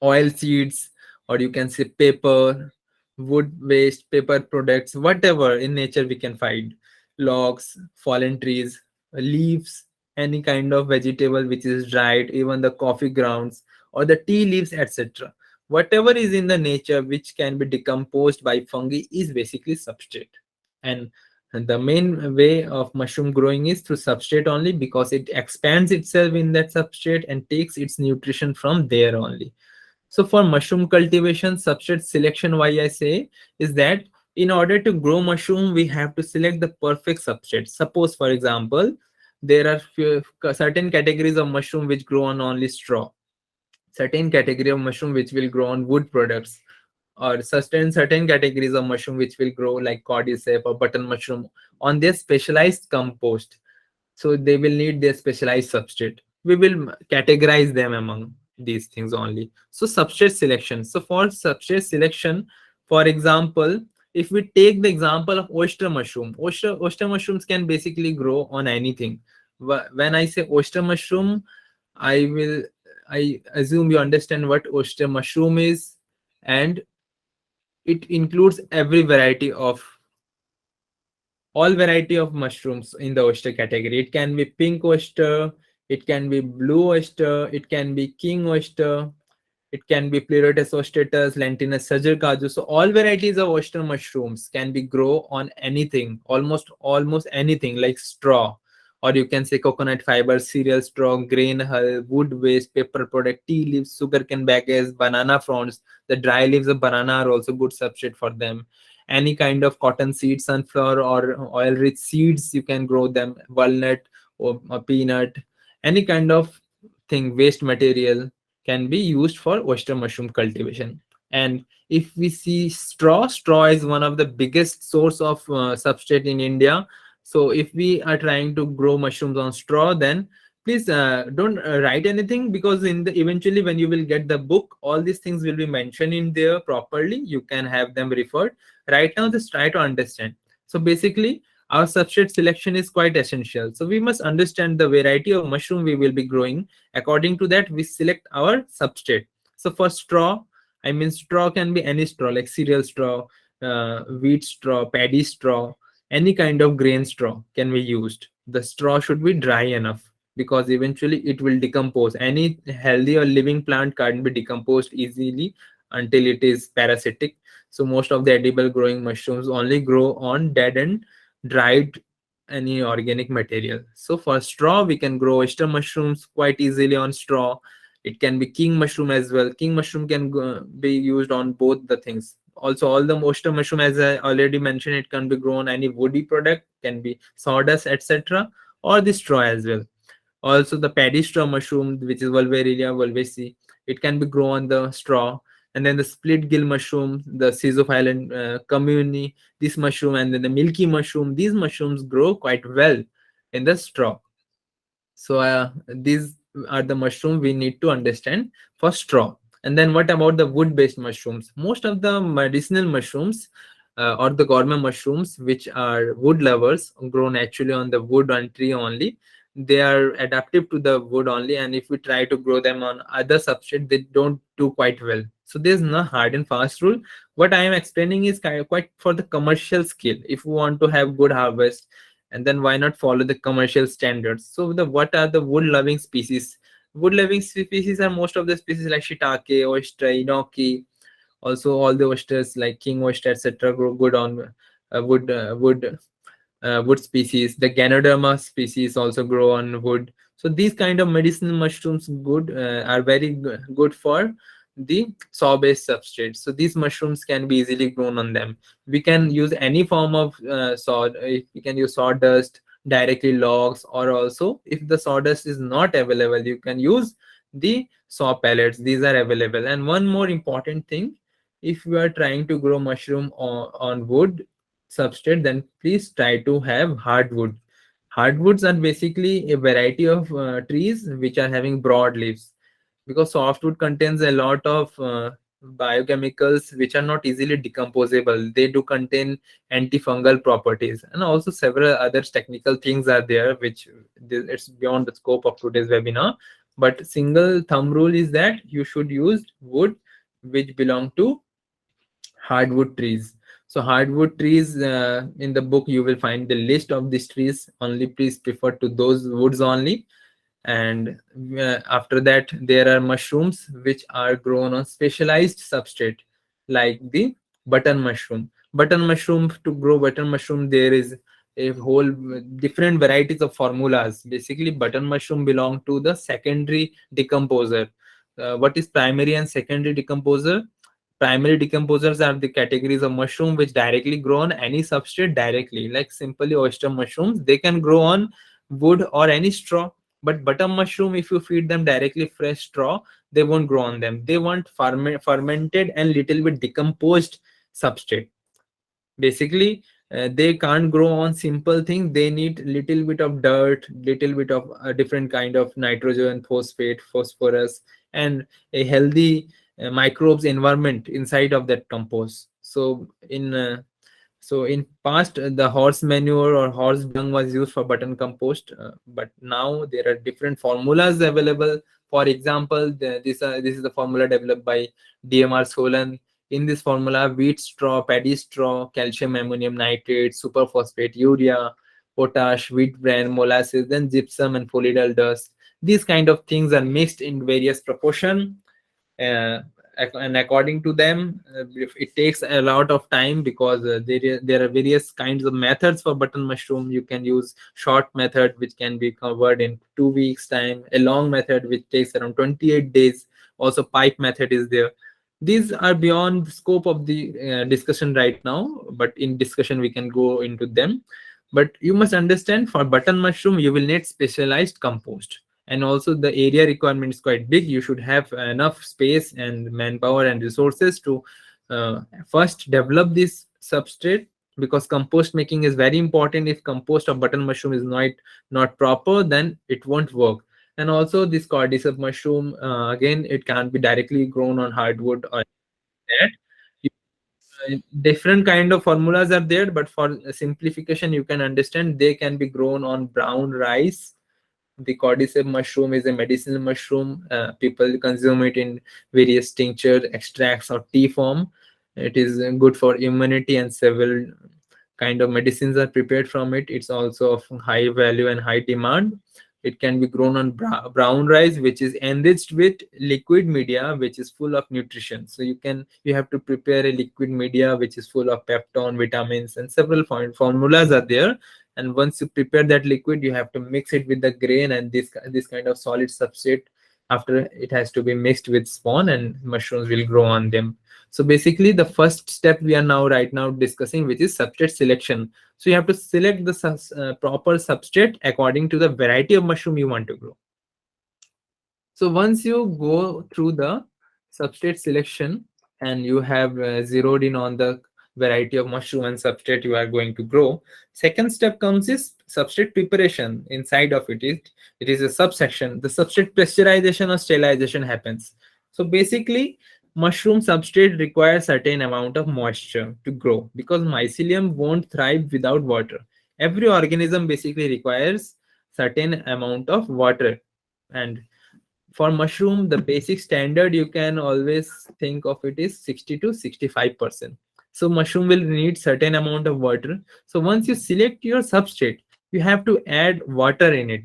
oil seeds, or you can say paper, wood waste, paper products, whatever in nature we can find, logs, fallen trees, leaves, any kind of vegetable which is dried, even the coffee grounds or the tea leaves, etc. Whatever is in the nature which can be decomposed by fungi is basically substrate. And the main way of mushroom growing is through substrate only, because it expands itself in that substrate and takes its nutrition from there only. So for mushroom cultivation, substrate selection, why I say is that in order to grow mushroom, we have to select the perfect substrate. Suppose, for example, there are certain categories of mushroom which grow on only straw, certain category of mushroom which will grow on wood products, or certain categories of mushroom which will grow like cordyceps or button mushroom on their specialized compost. So they will need their specialized substrate. We will categorize them among these things only. So substrate selection. So for substrate selection, for example, if we take the example of oyster mushroom, oyster mushrooms can basically grow on anything. When I say oyster mushroom, I will I assume you understand what oyster mushroom is, and it includes every variety of all variety of mushrooms in the oyster category. It can be pink oyster, it can be blue oyster, it can be king oyster, it can be Pleurotus ostratus, Lentinus sajar. So all varieties of oyster mushrooms can be grow on anything, almost anything like straw, or you can say coconut fiber, cereal straw, grain hull, wood waste, paper product, tea leaves, sugarcane bagasse, banana fronds. The dry leaves of banana are also good substrate for them. Any kind of cotton seeds, sunflower or oil-rich seeds, you can grow them. Walnut or peanut, any kind of thing, waste material can be used for oyster mushroom cultivation. And if we see straw is one of the biggest source of substrate in India. So if we are trying to grow mushrooms on straw, then please don't write anything, because in the eventually when you will get the book, all these things will be mentioned in there properly. You can have them referred. Right now, just try to understand. So basically, our substrate selection is quite essential. So we must understand the variety of mushroom we will be growing. According to that, we select our substrate. So for straw, I mean straw can be any straw, like cereal straw, wheat straw, paddy straw, any kind of grain straw can be used. The straw should be dry enough, because eventually it will decompose. Any healthy or living plant can't be decomposed easily until it is parasitic. So most of the edible growing mushrooms only grow on dead and dried any organic material. So for straw, we can grow oyster mushrooms quite easily on straw. It can be king mushroom as well. King mushroom can be used on both the things. Also, all the oyster mushroom, as I already mentioned, it can be grown any woody product, can be sawdust, etc., or the straw as well. Also, the paddy straw mushroom, which is Volveria volvaceae, it can be grown on the straw. And then the split gill mushroom, the Schizophyllum communi, this mushroom, and then the milky mushroom. These mushrooms grow quite well in the straw. So these are the mushroom we need to understand for straw. And then what about the wood-based mushrooms? Most of the medicinal mushrooms or the gourmet mushrooms, which are wood lovers, grow naturally on the wood and tree only. They are adaptive to the wood only, and if we try to grow them on other substrate, they don't do quite well. So there's no hard and fast rule. What I am explaining is quite for the commercial scale. If we want to have good harvest, and then why not follow the commercial standards? So the what are the wood loving species? Wood loving species are most of the species like shiitake, oyster, enoki, Also, all the oysters like king oyster, etc., grow good on wood species. The Ganoderma species also grow on wood. So these kind of medicinal mushrooms are very good for the saw-based substrate. So these mushrooms can be easily grown on them. We can use any form of we can use sawdust, directly logs, or also if the sawdust is not available, you can use the saw pellets. These are available. And one more important thing, if you are trying to grow mushroom on wood substrate, then please try to have hardwood. Hardwoods are basically a variety of trees which are having broad leaves, because softwood contains a lot of biochemicals which are not easily decomposable. They do contain antifungal properties, and also several other technical things are there which it's beyond the scope of today's webinar. But single thumb rule is that you should use wood which belong to hardwood trees. So hardwood trees, in the book you will find the list of these trees. Only please prefer to those woods only. And after that, there are mushrooms which are grown on specialized substrate, like the button mushroom. Button mushroom, to grow button mushroom, there is a whole different varieties of formulas. Basically, button mushroom belong to the secondary decomposer. What is primary and secondary decomposer? Primary decomposers are the categories of mushroom which directly grow on any substrate directly, like simply oyster mushrooms. They can grow on wood or any straw. But button mushroom, if you feed them directly fresh straw, they won't grow on them. They want fermented and little bit decomposed substrate. Basically, they can't grow on simple things. They need little bit of dirt, little bit of a different kind of nitrogen, phosphate, phosphorus, and a healthy microbes environment inside of that compost. So in past, the horse manure or horse dung was used for button compost, but now there are different formulas available. For example, this is the formula developed by DMR Solan. In this formula, wheat straw, paddy straw, calcium ammonium nitrate, superphosphate, urea, potash, wheat bran, molasses, then gypsum and foliar dust. These kind of things are mixed in various proportion, uh, and according to them, it takes a lot of time, because there are various kinds of methods for button mushroom. You can use short method which can be covered in 2 weeks time, a long method which takes around 28 days. Also pipe method is there. These are beyond the scope of the discussion right now, but in discussion we can go into them. But you must understand, for button mushroom you will need specialized compost, and also the area requirement is quite big. You should have enough space and manpower and resources to first develop this substrate, because compost making is very important. If compost of button mushroom is not proper, then it won't work. And also this cordyceps mushroom, again, it can't be directly grown on hardwood or that. Different kind of formulas are there, but for simplification you can understand they can be grown on brown rice. The cordyceps mushroom is a medicinal mushroom. People consume it in various tincture, extracts, or tea form. It is good for immunity, and several kind of medicines are prepared from it. It's also of high value and high demand. It can be grown on brown rice, which is enriched with liquid media, which is full of nutrition. So you have to prepare a liquid media which is full of peptone, vitamins, and several formulas are there. And once you prepare that liquid, you have to mix it with the grain and this kind of solid substrate. After, it has to be mixed with spawn, and mushrooms will grow on them. So basically, the first step we are right now discussing, which is substrate selection. So you have to select the proper substrate according to the variety of mushroom you want to grow. So once you go through the substrate selection and you have zeroed in on the variety of mushroom and substrate you are going to grow, second step comes is substrate preparation. Inside of it is a subsection. The substrate pasteurization or sterilization happens. So basically, mushroom substrate requires certain amount of moisture to grow, because mycelium won't thrive without water. Every organism basically requires certain amount of water. And for mushroom, the basic standard you can always think of it is 60 to 65%. So mushroom will need certain amount of water. So once you select your substrate, you have to add water in it.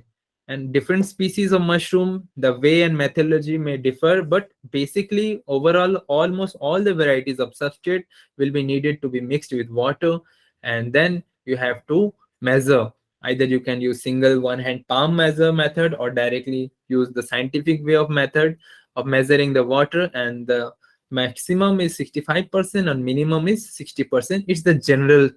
And different species of mushroom, the way and methodology may differ, but basically overall almost all the varieties of substrate will be needed to be mixed with water, and then you have to measure. Either you can use single one hand palm measure method, or directly use the scientific way of method of measuring the water, and the maximum is 65% and minimum is 60%. It's the general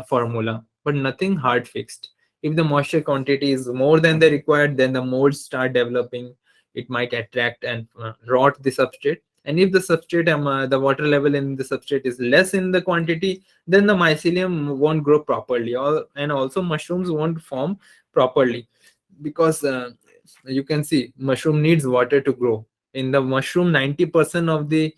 formula, but nothing hard fixed. If the moisture quantity is more than the required, then the molds start developing. It might attract and rot the substrate. And if the substrate, the water level in the substrate is less in the quantity, then the mycelium won't grow properly, and also mushrooms won't form properly, because you can see mushroom needs water to grow. In the mushroom, 90% of the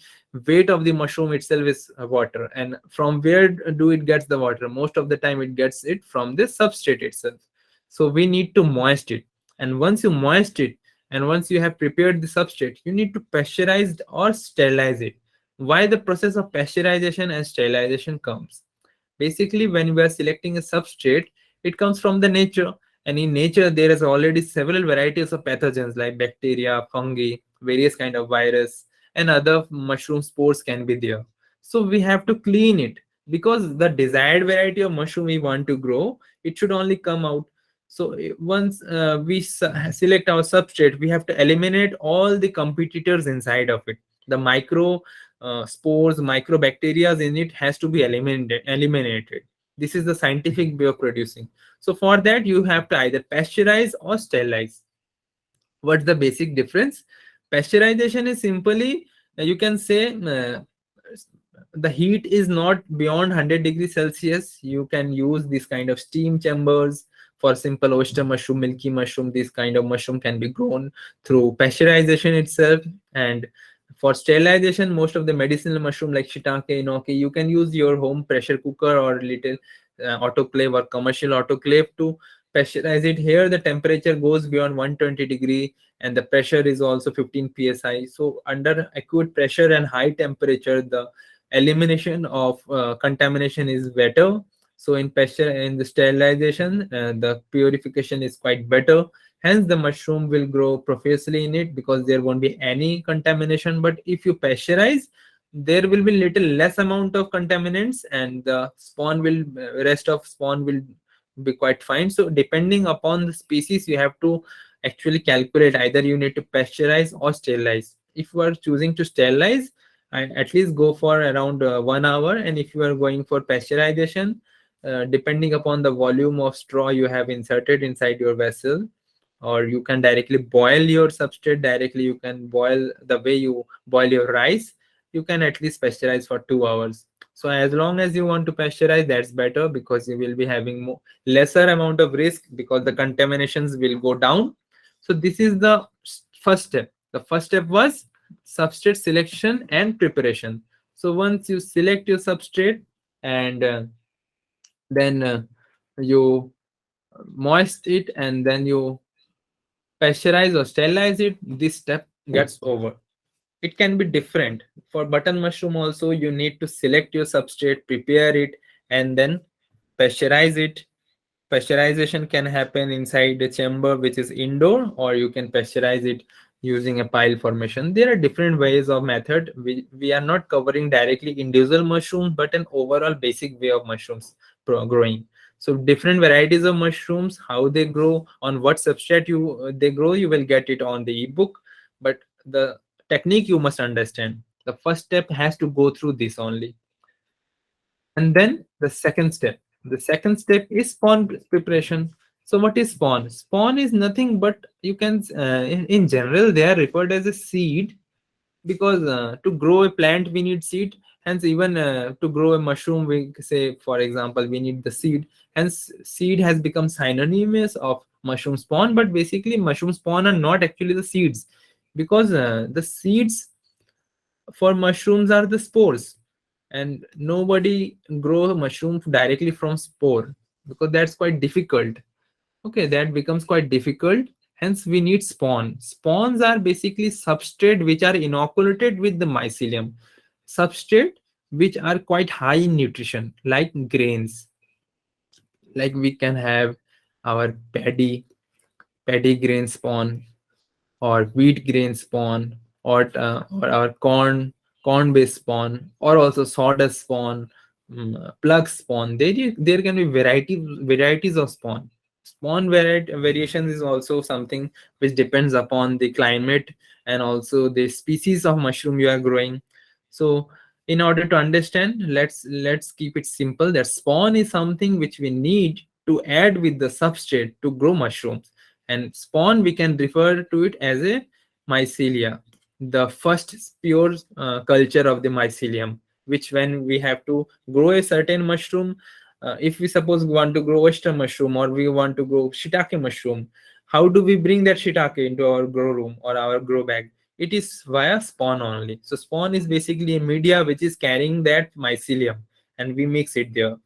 weight of the mushroom itself is water. And from where do it gets the water? Most of the time it gets it from the substrate itself. So we need to moist it. And once you moist it, and once you have prepared the substrate, you need to pasteurize or sterilize it. Why the process of pasteurization and sterilization comes? Basically, when we are selecting a substrate, it comes from the nature. And in nature there is already several varieties of pathogens like bacteria, fungi, various kind of virus, and other mushroom spores can be there. So we have to clean it, because the desired variety of mushroom we want to grow, it should only come out. So once we select our substrate, we have to eliminate all the competitors inside of it. The micro spores, microbacteria in it has to be eliminated. This is the scientific way of producing. So for that, you have to either pasteurize or sterilize. What's the basic difference? Pasteurization is simply, you can say, the heat is not beyond 100 degrees Celsius. You can use this kind of steam chambers. For simple oyster mushroom, milky mushroom, this kind of mushroom can be grown through pasteurization itself. And for sterilization, most of the medicinal mushroom like shiitake, enoki, you can use your home pressure cooker or little autoclave or commercial autoclave to pasteurize it. Here the temperature goes beyond 120 degree, and the pressure is also 15 psi. So under acute pressure and high temperature, the elimination of contamination is better. So in the sterilization, the purification is quite better. Hence the mushroom will grow profusely in it, because there won't be any contamination. But if you pasteurize, there will be little less amount of contaminants, and the spawn will rest of spawn will be quite fine. So depending upon the species, you have to actually calculate, either you need to pasteurize or sterilize. If you are choosing to sterilize, at least go for around 1 hour. And if you are going for pasteurization, depending upon the volume of straw you have inserted inside your vessel, or you can directly boil your substrate directly, you can boil the way you boil your rice, you can at least pasteurize for 2 hours. So as long as you want to pasteurize, that's better, because you will be having lesser amount of risk, because the contaminations will go down. So this is the first step. The first step was substrate selection and preparation. So once you select your substrate, and then you moist it, and then you pasteurize or sterilize it, this step gets over. It can be different. For button mushroom also, you need to select your substrate, prepare it, and then pasteurize it. Pasteurization can happen inside a chamber which is indoor, or you can pasteurize it using a pile formation. There are different ways of method. We are not covering directly individual mushrooms, but an overall basic way of mushrooms growing. So different varieties of mushrooms, how they grow, on what substrate they grow, you will get it on the ebook. But the technique you must understand. The first step has to go through this only. And then the second step is spawn preparation. So what is spawn? Spawn is nothing but, you can in general they are referred as a seed, because to grow a plant we need seed. Hence even to grow a mushroom, we say for example we need the seed. Hence seed has become synonymous of mushroom spawn. But basically mushroom spawn are not actually the seeds, because the seeds for mushrooms are the spores, and nobody grow mushroom directly from spore, because that's quite difficult. Okay, that becomes quite difficult. Hence we need spawn. Spawns are basically substrate which are inoculated with the mycelium, substrate which are quite high in nutrition, like grains. Like we can have our paddy grain spawn, or wheat grain spawn, or corn based spawn, or also sawdust spawn, plug spawn. There can be varieties of spawn. Spawn variations is also something which depends upon the climate and also the species of mushroom you are growing. So in order to understand, let's keep it simple that spawn is something which we need to add with the substrate to grow mushrooms. And spawn, we can refer to it as a mycelia, the first pure culture of the mycelium, which when we have to grow a certain mushroom, if we suppose we want to grow oyster mushroom or we want to grow shiitake mushroom, how do we bring that shiitake into our grow room or our grow bag? It is via spawn only. So spawn is basically a media which is carrying that mycelium, and we mix it there.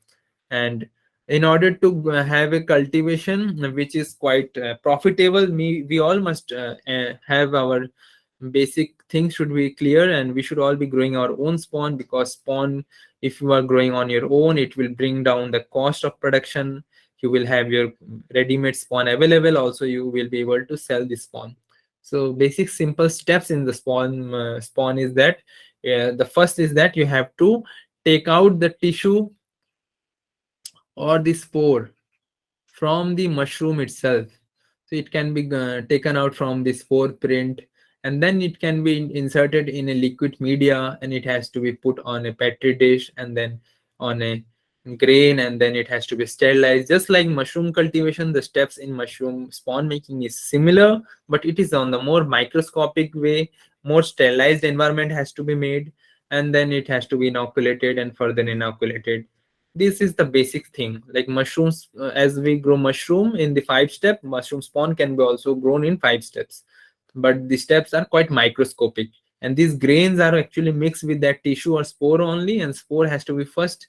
And in order to have a cultivation which is quite profitable, we all must have our basic things should be clear, and we should all be growing our own spawn, because spawn, if you are growing on your own, it will bring down the cost of production. You will have your ready-made spawn available, also you will be able to sell the spawn. So basic simple steps in the spawn is that the first is that you have to take out the tissue or the spore from the mushroom itself. So it can be taken out from the spore print, and then it can be inserted in a liquid media, and it has to be put on a petri dish and then on a grain, and then it has to be sterilized. Just like mushroom cultivation, the steps in mushroom spawn making is similar, but it is on the more microscopic way. More sterilized environment has to be made, and then it has to be inoculated and further inoculated. This is the basic thing. Like mushrooms, as we grow mushroom in the 5 step, mushroom spawn can be also grown in 5 steps, but the steps are quite microscopic, and these grains are actually mixed with that tissue or spore only, and spore has to be first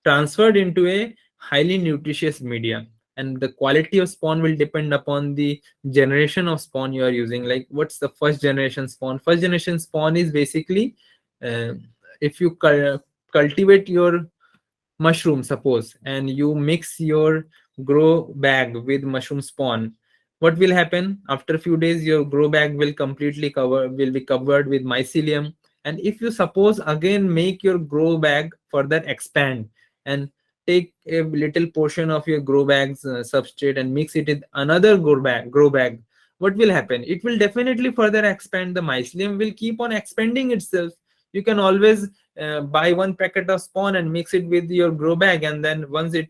transferred into a highly nutritious media. And the quality of spawn will depend upon the generation of spawn you are using. Like what's the first generation spawn? First generation spawn is basically, uh, if you cultivate your mushroom suppose, and you mix your grow bag with mushroom spawn, what will happen? After a few days, your grow bag will be covered with mycelium. And if you suppose again make your grow bag further expand, and take a little portion of your grow bag's substrate and mix it with another grow bag, what will happen? It will definitely further expand. The mycelium will keep on expanding itself. You can always buy one packet of spawn and mix it with your grow bag, and then once it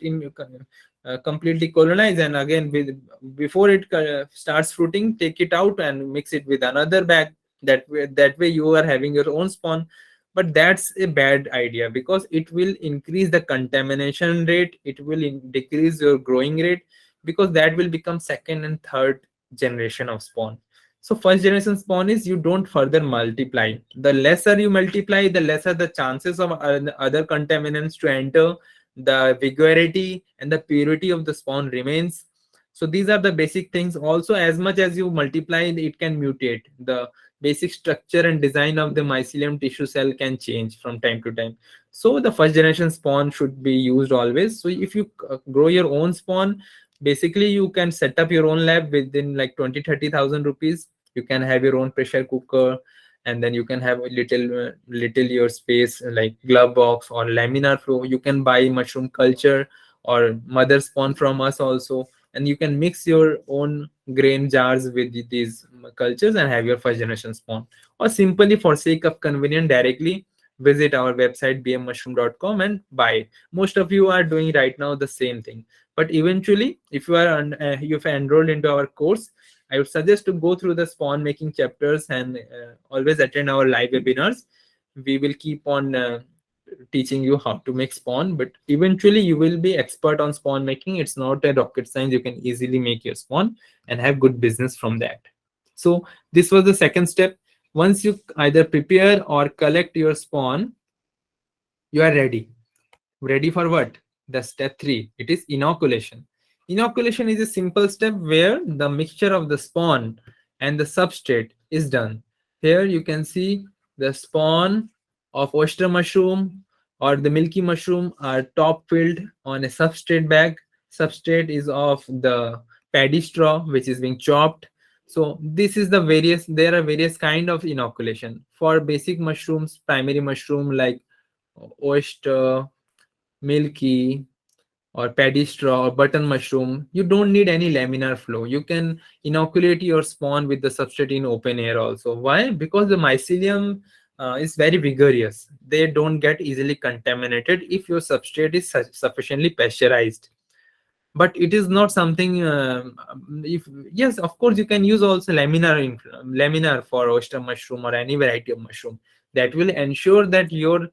completely colonize, and again before it starts fruiting, take it out and mix it with another bag. That way you are having your own spawn. But that's a bad idea, because it will increase the contamination rate, it will decrease your growing rate, because that will become second and third generation of spawn. So first generation spawn is you don't further multiply. The lesser you multiply, the lesser the chances of other contaminants to enter. The vigority and the purity of the spawn remains. So these are the basic things. Also, as much as you multiply, it can mutate. The basic structure and design of the mycelium tissue cell can change from time to time. So the first generation spawn should be used always. So if you grow your own spawn, basically you can set up your own lab within like 20-30,000 rupees. You can have your own pressure cooker, and then you can have a little your space like glove box or laminar flow. You can buy mushroom culture or mother spawn from us also, and you can mix your own grain jars with these cultures and have your first generation spawn. Or simply, for sake of convenience, directly visit our website bmmushroom.com and buy it. Most of you are doing right now the same thing, but eventually if you are you've enrolled into our course, I would suggest to go through the spawn making chapters, and always attend our live webinars. We will keep on teaching you how to make spawn, but eventually you will be expert on spawn making. It's not a rocket science. You can easily make your spawn and have good business from that. So this was the second step. Once you either prepare or collect your spawn, you are ready. Ready for what? The step 3. It is inoculation. Inoculation is a simple step where the mixture of the spawn and the substrate is done. Here you can see the spawn of oyster mushroom or the milky mushroom are top filled on a substrate bag. Substrate is of the paddy straw which is being chopped. So this is the various, there are various kind of inoculation. For basic mushrooms, primary mushroom like oyster, milky, or paddy straw or button mushroom, you don't need any laminar flow. You can inoculate your spawn with the substrate in open air also. Why? Because the mycelium is very vigorous. They don't get easily contaminated if your substrate is sufficiently pasteurized. But it is not something, if yes, of course you can use also laminar for oyster mushroom or any variety of mushroom. That will ensure that your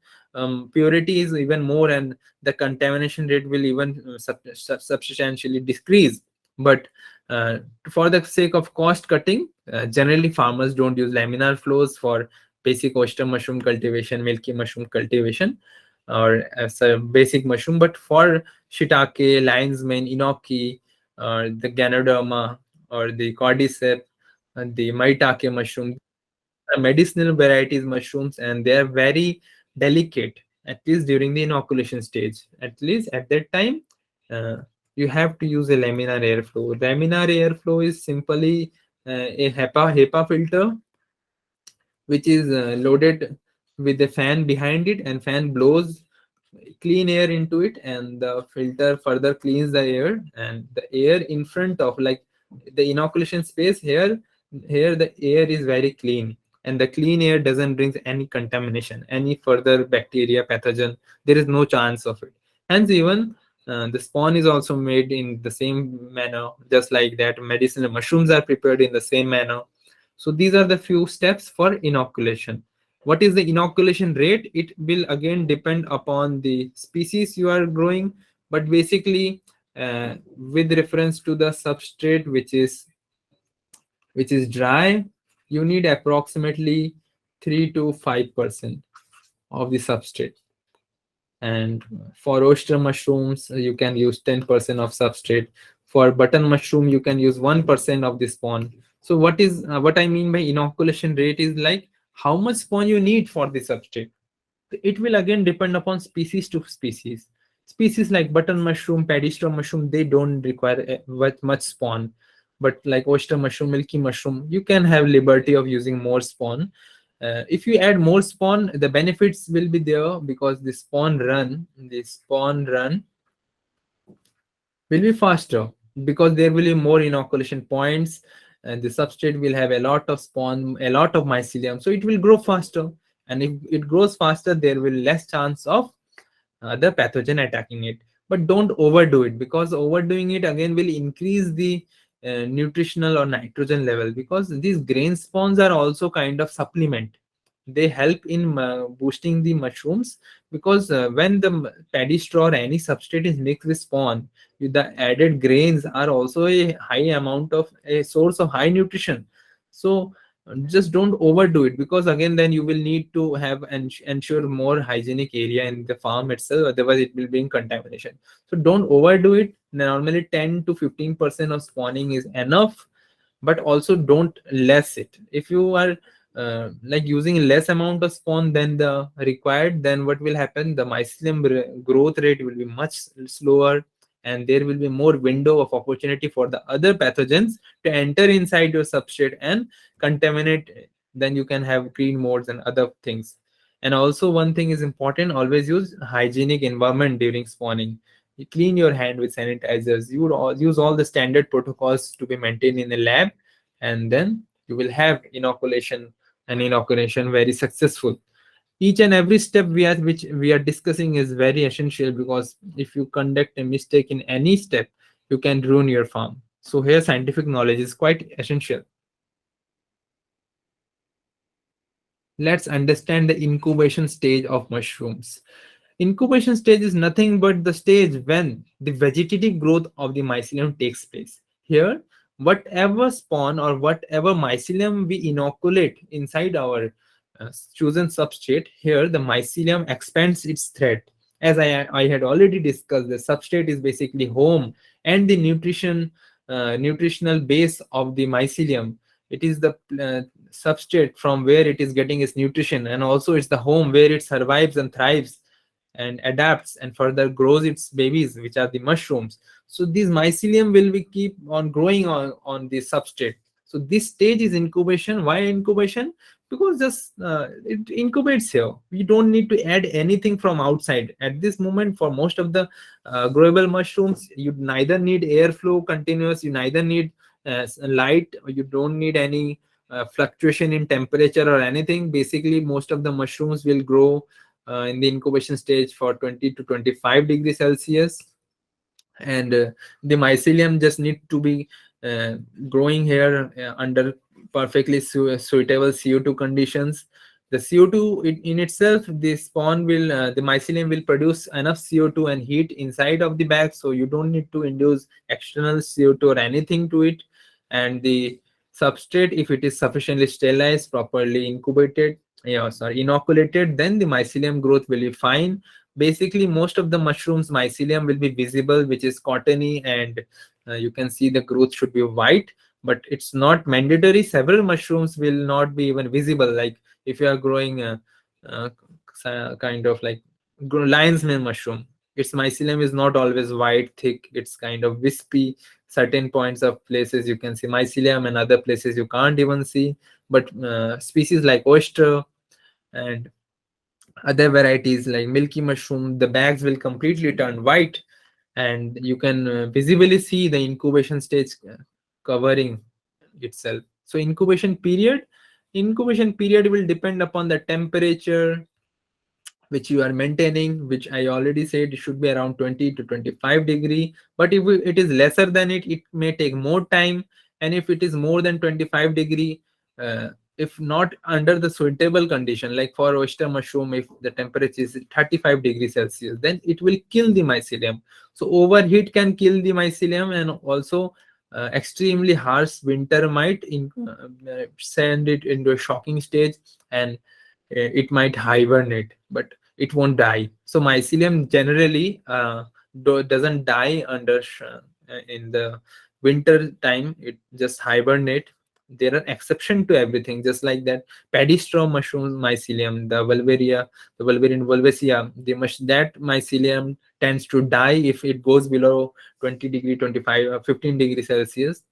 purity is even more, and the contamination rate will even substantially decrease. But uh, for the sake of cost cutting, generally farmers don't use laminar flows for basic oyster mushroom cultivation, milky mushroom cultivation, or as a basic mushroom. But for shiitake, lion's mane, enoki, or the ganoderma, or the cordyceps, and the maitake mushroom, are medicinal varieties mushrooms, and they are very delicate, at least during the inoculation stage. At least at that time, uh, you have to use a laminar airflow. Laminar airflow is simply a HEPA filter which is loaded with a fan behind it, and fan blows clean air into it, and the filter further cleans the air, and the air in front of, like, the inoculation space here the air is very clean, and the clean air doesn't bring any contamination, any further bacteria, pathogen. There is no chance of it. Hence even the spawn is also made in the same manner, just like that medicinal mushrooms are prepared in the same manner. So these are the few steps for inoculation. What is the inoculation rate? It will again depend upon the species you are growing, but basically with reference to the substrate which is dry, you need approximately 3 to 5% of the substrate. And for oyster mushrooms, you can use 10% of substrate. For button mushroom, you can use 1% of the spawn. So what I mean by inoculation rate is like how much spawn you need for the substrate. It will again depend upon species to species. Species like button mushroom, paddy straw mushroom, they don't require much spawn. But like oyster mushroom, milky mushroom, you can have liberty of using more spawn. If you add more spawn, the benefits will be there, because the spawn run will be faster, because there will be more inoculation points, and the substrate will have a lot of spawn, a lot of mycelium, so it will grow faster. And if it grows faster, there will less chance of the pathogen attacking it. But don't overdo it, because overdoing it again will increase the nutritional or nitrogen level, because these grain spawns are also kind of supplement. They help in boosting the mushrooms, because when the paddy straw or any substrate is mixed with spawn, the added grains are also a high amount of a source of high nutrition. So just don't overdo it, because again then you will need to have ensure more hygienic area in the farm itself, otherwise it will bring contamination. So don't overdo it. Normally 10 to 15% of spawning is enough, but also don't less it. If you are like using less amount of spawn than the required, then what will happen, the mycelium growth rate will be much slower, and there will be more window of opportunity for the other pathogens to enter inside your substrate and contaminate. Then you can have green modes and other things. And also one thing is important, always use hygienic environment during spawning. You clean your hand with sanitizers. You would use all the standard protocols to be maintained in the lab, and then you will have inoculation very successful. Each and every step which we are discussing is very essential, because if you conduct a mistake in any step, you can ruin your farm. So here scientific knowledge is quite essential. Let's understand the incubation stage of mushrooms. Incubation stage is nothing but the stage when the vegetative growth of the mycelium takes place. Here, whatever spawn or whatever mycelium we inoculate inside our chosen substrate, here the mycelium expands its thread. As I had already discussed, the substrate is basically home and the nutritional base of the mycelium. It is the substrate from where it is getting its nutrition, and also it's the home where it survives and thrives. and adapts and further grows its babies, which are the mushrooms. So these mycelium will be keep on growing on the substrate. So this stage is incubation. Why incubation? Because just it incubates here. We don't need to add anything from outside at this moment. For most of the growable mushrooms, you neither need airflow continuous, you neither need light, or you don't need any fluctuation in temperature or anything. Basically, most of the mushrooms will grow in the incubation stage for 20 to 25 degrees Celsius. And the mycelium just need to be uh, growing here under perfectly suitable CO2 conditions. The CO2 in itself, the spawn will, the mycelium will produce enough CO2 and heat inside of the bag, so you don't need to induce external CO2 or anything to it. And the substrate, if it is sufficiently sterilized, properly incubated, yeah, sorry, inoculated, then the mycelium growth will be fine. Basically, most of the mushrooms mycelium will be visible, which is cottony, and you can see the growth should be white, but it's not mandatory. Several mushrooms will not be even visible. Like if you are growing uh, kind of like lion's mane mushroom, its mycelium is not always white thick, it's kind of wispy. Certain points of places you can see mycelium, and other places you can't even see. But species like oyster and other varieties like milky mushroom, the bags will completely turn white, and you can visibly see the incubation stage covering itself. So incubation period will depend upon the temperature which you are maintaining, which I already said it should be around 20 to 25 degree. But if it is lesser than it, it may take more time. And if it is more than 25 degree, uh, if not under the suitable condition, like for oyster mushroom, if the temperature is 35 degrees Celsius, then it will kill the mycelium. So overheat can kill the mycelium, and also extremely harsh winter might send it into a shocking stage, and it might hibernate, but it won't die. So mycelium generally doesn't die in the winter time. It just hibernate. There are exception to everything, just like that paddy straw mushroom mycelium, the Valerian Volvacia, that mycelium tends to die if it goes below 20 degree, 25 or 15 degrees Celsius.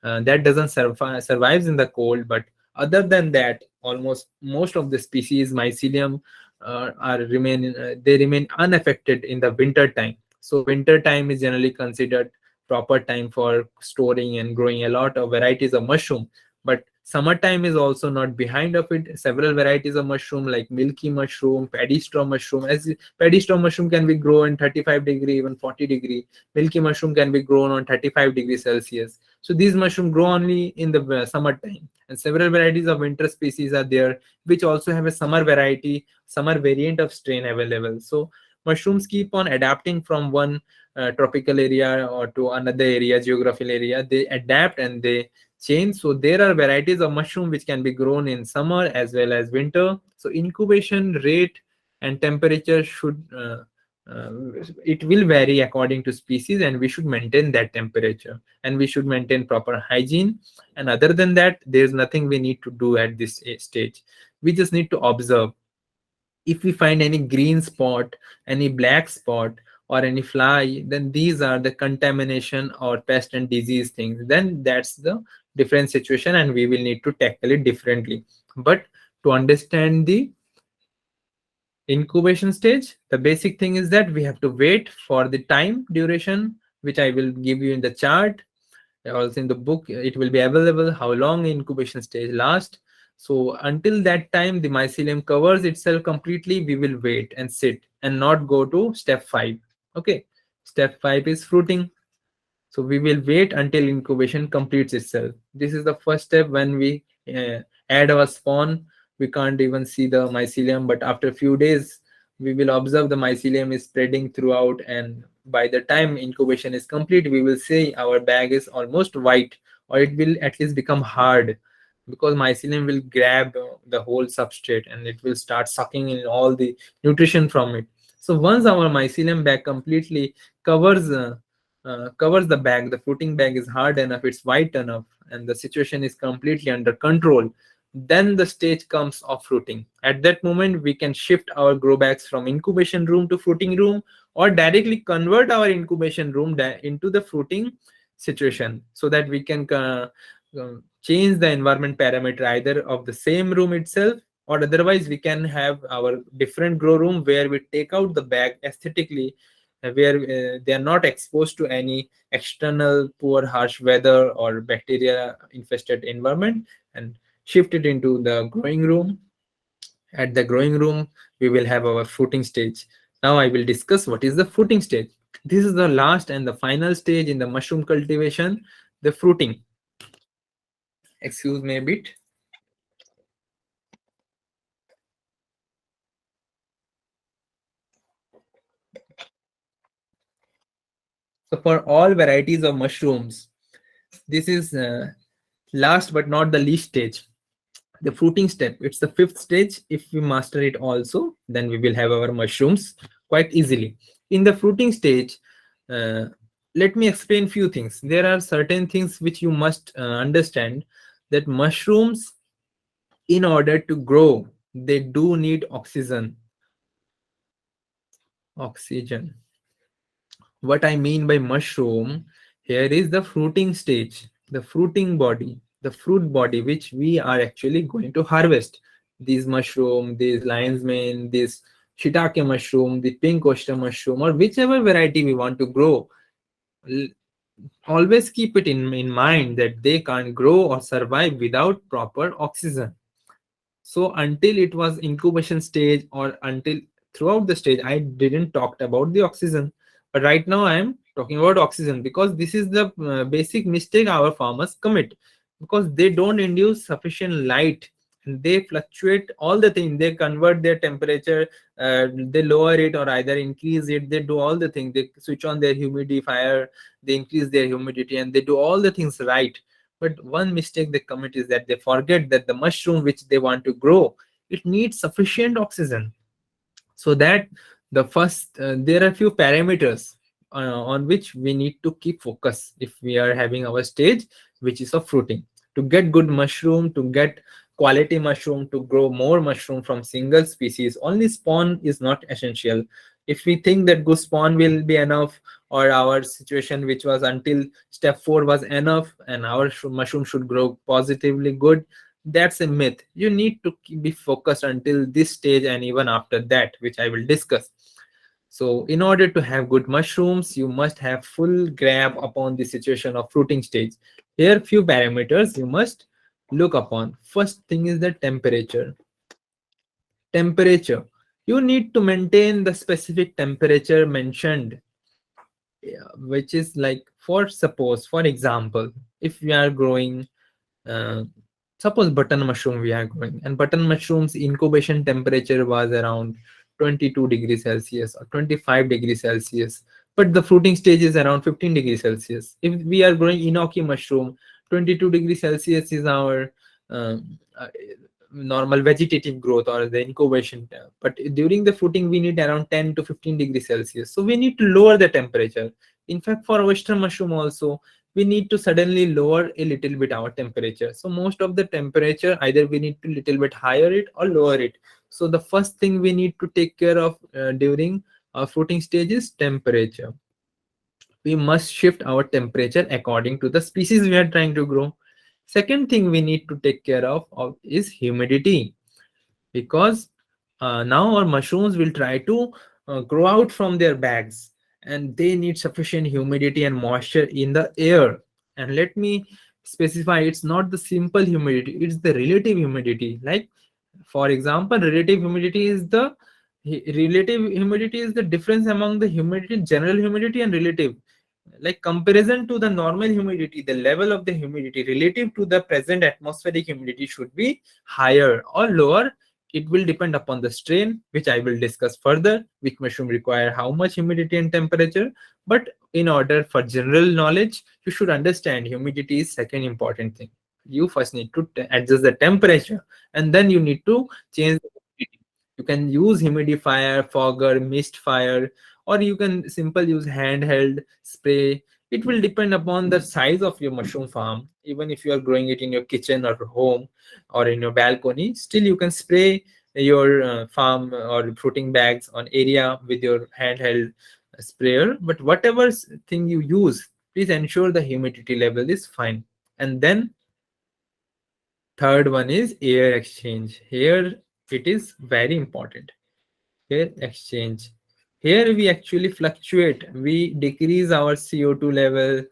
That doesn't survives in the cold. But other than that, almost most of the species mycelium they remain unaffected in the winter time. So winter time is generally considered proper time for storing and growing a lot of varieties of mushroom. But summertime is also not behind of it. Several varieties of mushroom like milky mushroom, paddy straw mushroom, as paddy straw mushroom can be grown in 35 degree, even 40-degree. Milky mushroom can be grown on 35 degrees Celsius. So these mushrooms grow only in the summertime. And several varieties of winter species are there, which also have a summer variant of strain available. So mushrooms keep on adapting from one tropical area or to another area, geographical area. They adapt and they change. So there are varieties of mushroom which can be grown in summer as well as winter. So incubation rate and temperature should uh, it will vary according to species, and we should maintain that temperature, and we should maintain proper hygiene. And other than that, there's nothing we need to do at this stage. We just need to observe. If we find any green spot, any black spot, or any fly, then these are the contamination or pest and disease things. Then that's the different situation, and we will need to tackle it differently. But to understand the incubation stage, the basic thing is that we have to wait for the time duration, which I will give you in the chart. Also in the book it will be available how long incubation stage lasts. So until that time the mycelium covers itself completely, we will wait and sit and not go to step 5. Okay, step 5 is fruiting. So we will wait until incubation completes itself. This is the first step. When we add our spawn, we can't even see the mycelium, but after a few days, we will observe the mycelium is spreading throughout. And by the time incubation is complete, we will see our bag is almost white, or it will at least become hard, because mycelium will grab the whole substrate and it will start sucking in all the nutrition from it. So once our mycelium bag completely covers covers the bag, the fruiting bag is hard enough, it's white enough, and the situation is completely under control. Then the stage comes of fruiting. At that moment, we can shift our grow bags from incubation room to fruiting room, or directly convert our incubation room into the fruiting situation, so that we can change the environment parameter either of the same room itself, or otherwise we can have our different grow room where we take out the bag aesthetically, where they are not exposed to any external poor harsh weather or bacteria infested environment, and shift it into the growing room. At the growing room, we will have our fruiting stage. Now I will discuss what is the fruiting stage. This is the last and the final stage in the mushroom cultivation, the fruiting. Excuse me a bit. So for all varieties of mushrooms, this is last but not the least stage, the fruiting step. It's the fifth stage. If we master it also, then we will have our mushrooms quite easily. In the fruiting stage, uh, let me explain few things. There are certain things which you must understand, that mushrooms, in order to grow, they do need oxygen. Oxygen. What I mean by mushroom here is the fruiting stage, the fruiting body, the fruit body which we are actually going to harvest. These mushroom, these lion's mane, this shiitake mushroom, the pink oyster mushroom, or whichever variety we want to grow, l- always keep it in mind that they can't grow or survive without proper oxygen. So until it was incubation stage, or until throughout the stage, I didn't talk about the oxygen, but right now I am talking about oxygen, because this is the basic mistake our farmers commit, because they don't induce sufficient light, and they fluctuate all the thing. They convert their temperature, they lower it or either increase it. They do all the things. They switch on their humidifier, they increase their humidity, and they do all the things right. But one mistake they commit is that they forget that the mushroom which they want to grow, it needs sufficient oxygen. So that the first, there are few parameters on which we need to keep focus if we are having our stage which is of fruiting. To get good mushroom, to get quality mushroom, to grow more mushroom from single species, only spawn is not essential. If we think that good spawn will be enough, or our situation which was until step 4 was enough, and our mushroom should grow positively good, that's a myth. You need to be focused until this stage and even after that, which I will discuss. So in order to have good mushrooms, you must have full grab upon the situation of fruiting stage. Here few parameters you must look upon. First thing is the temperature. Temperature, you need to maintain the specific temperature mentioned, yeah, which is like, for suppose, for example, if we are growing, uh, suppose button mushroom we are growing, and button mushrooms incubation temperature was around 22 degrees Celsius or 25 degrees Celsius, but the fruiting stage is around 15 degrees Celsius. If we are growing enoki mushroom, 22 degrees Celsius is our normal vegetative growth or the incubation but during the fruiting we need around 10 to 15 degrees Celsius, so we need to lower the temperature. In fact, for oyster mushroom also, we need to suddenly lower a little bit our temperature. So most of the temperature, either we need to little bit higher it or lower it. So the first thing we need to take care of during our fruiting stage is temperature. We must shift our temperature according to the species we are trying to grow. Second thing we need to take care of is humidity, because now our mushrooms will try to grow out from their bags, and they need sufficient humidity and moisture in the air. And let me specify, it's not the simple humidity, it's the relative humidity. Like, for example, relative humidity is the difference among the humidity, general humidity and relative. Like, comparison to the normal humidity, the level of the humidity relative to the present atmospheric humidity should be higher or lower. It will depend upon the strain, which I will discuss further, which mushroom require how much humidity and temperature. But in order for general knowledge, you should understand humidity is second important thing. You first need to adjust the temperature, and then you need to change the humidity. You can use humidifier, fogger, mist fire, or you can simple use handheld spray. It will depend upon the size of your mushroom farm. Even if you are growing it in your kitchen or home or in your balcony, still you can spray your farm or fruiting bags on area with your handheld sprayer. But whatever thing you use, please ensure the humidity level is fine. And then third one is air exchange. Here it is very important. Air exchange. Here we actually fluctuate. We decrease our CO2 level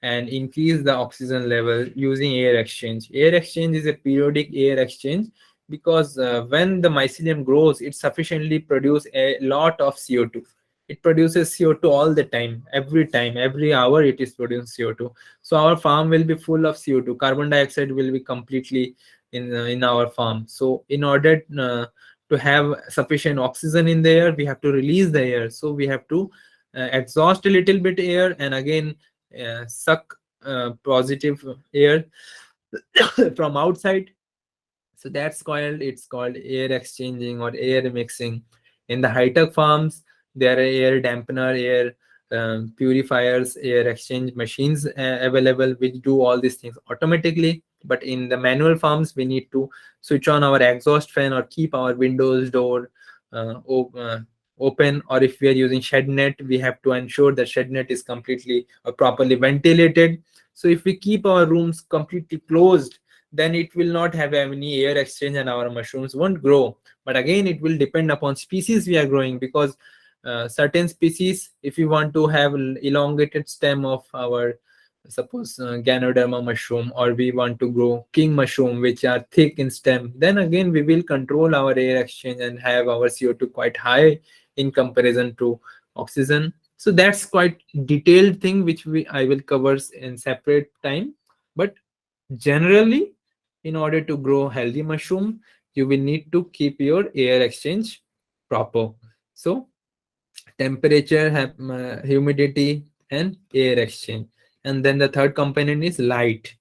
and increase the oxygen level using air exchange. Air exchange is a periodic air exchange because when the mycelium grows, it sufficiently produces a lot of CO2. It produces CO2 all the time, every hour it is producing CO2. So our farm will be full of CO2. Carbon dioxide will be completely in our farm. So in order to have sufficient oxygen in the air, we have to release the air. So we have to exhaust a little bit air and again suck positive air from outside. So it's called air exchanging or air mixing. In the high-tech farms, there are air dampener, air purifiers, air exchange machines available which do all these things automatically. But in the manual farms, we need to switch on our exhaust fan or keep our windows door uh, op- uh, open. Or if we are using shed net, we have to ensure the shed net is completely or properly ventilated. So if we keep our rooms completely closed, then it will not have any air exchange and our mushrooms won't grow. But again, it will depend upon species we are growing, because certain species, if you want to have elongated stem of our, suppose Ganoderma mushroom, or we want to grow king mushroom which are thick in stem, then again we will control our air exchange and have our CO2 quite high in comparison to oxygen. So that's quite detailed thing which I will cover in separate time. But generally, in order to grow healthy mushroom, you will need to keep your air exchange proper. So temperature, humidity, and air exchange. And then the third component is light.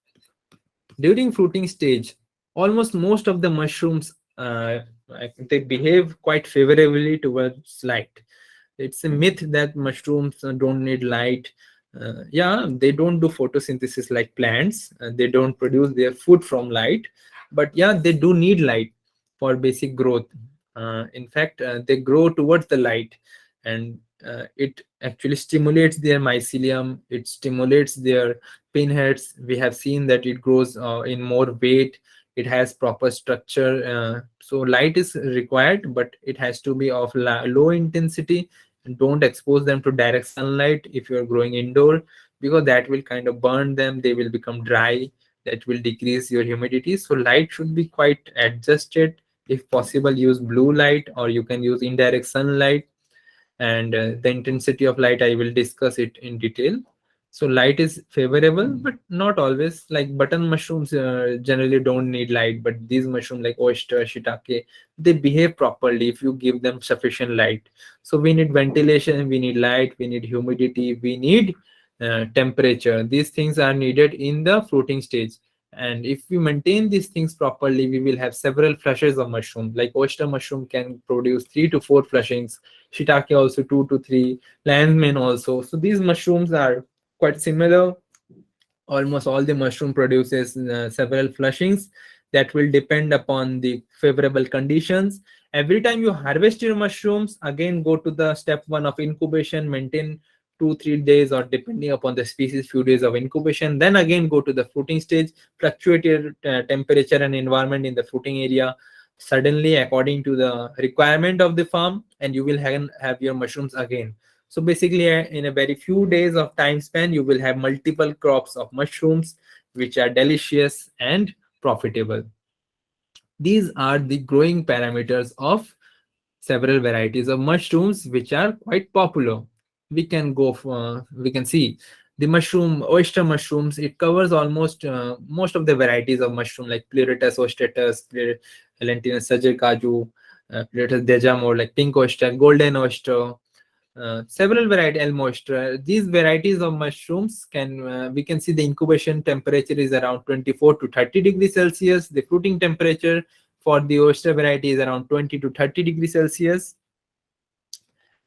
During fruiting stage, almost most of the mushrooms they behave quite favorably towards light. It's a myth that mushrooms don't need light. Yeah, they don't do photosynthesis like plants. They don't produce their food from light, but yeah, they do need light for basic growth. In fact, they grow towards the light, and it actually stimulates their mycelium. It stimulates their pinheads. We have seen that it grows in more weight. It has proper structure. So light is required, but it has to be of low intensity. Don't expose them to direct sunlight if you're growing indoor, because that will kind of burn them. They will become dry. That will decrease your humidity. So light should be quite adjusted. If possible, use blue light, or you can use indirect sunlight. And the intensity of light, I will discuss it in detail. So light is favorable, but not always. Like button mushrooms generally don't need light, but these mushrooms like oyster, shiitake, they behave properly if you give them sufficient light. So we need ventilation, we need light, we need humidity, we need temperature. These things are needed in the fruiting stage. And if we maintain these things properly, we will have several flushes of mushroom. Like oyster mushroom can produce 3 to 4 flushings, shiitake also 2 to 3, lion's mane also. So these mushrooms are quite similar. Almost all the mushroom produces several flushings. That will depend upon the favorable conditions. Every time you harvest your mushrooms, again go to the step one of incubation, maintain 2 3 days, or depending upon the species, few days of incubation. Then again go to the fruiting stage, fluctuate your temperature and environment in the fruiting area suddenly according to the requirement of the farm, and you will have your mushrooms again. So basically, in a very few days of time span, you will have multiple crops of mushrooms, which are delicious and profitable. These are the growing parameters of several varieties of mushrooms, which are quite popular. We can see the mushroom, oyster mushrooms. It covers almost most of the varieties of mushroom, like Pleurotus ostratus, Lentinus sajarkaju, Pleurotus dejamor, like pink oyster, golden oyster, several variety elm oyster. These varieties of mushrooms can we can see the incubation temperature is around 24 to 30 degrees Celsius. The fruiting temperature for the oyster variety is around 20 to 30 degrees Celsius.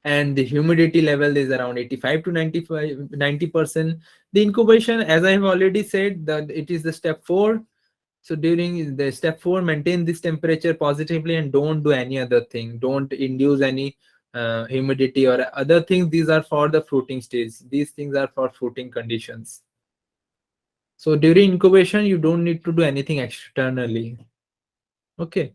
and the humidity level is around 85 to 90%. The incubation, as I have already said, that it is the step 4. So during the step 4, maintain this temperature positively and don't do any other thing. Don't induce any humidity or other things. These are for the fruiting stage. These things are for fruiting conditions. So during incubation, you don't need to do anything externally. Okay.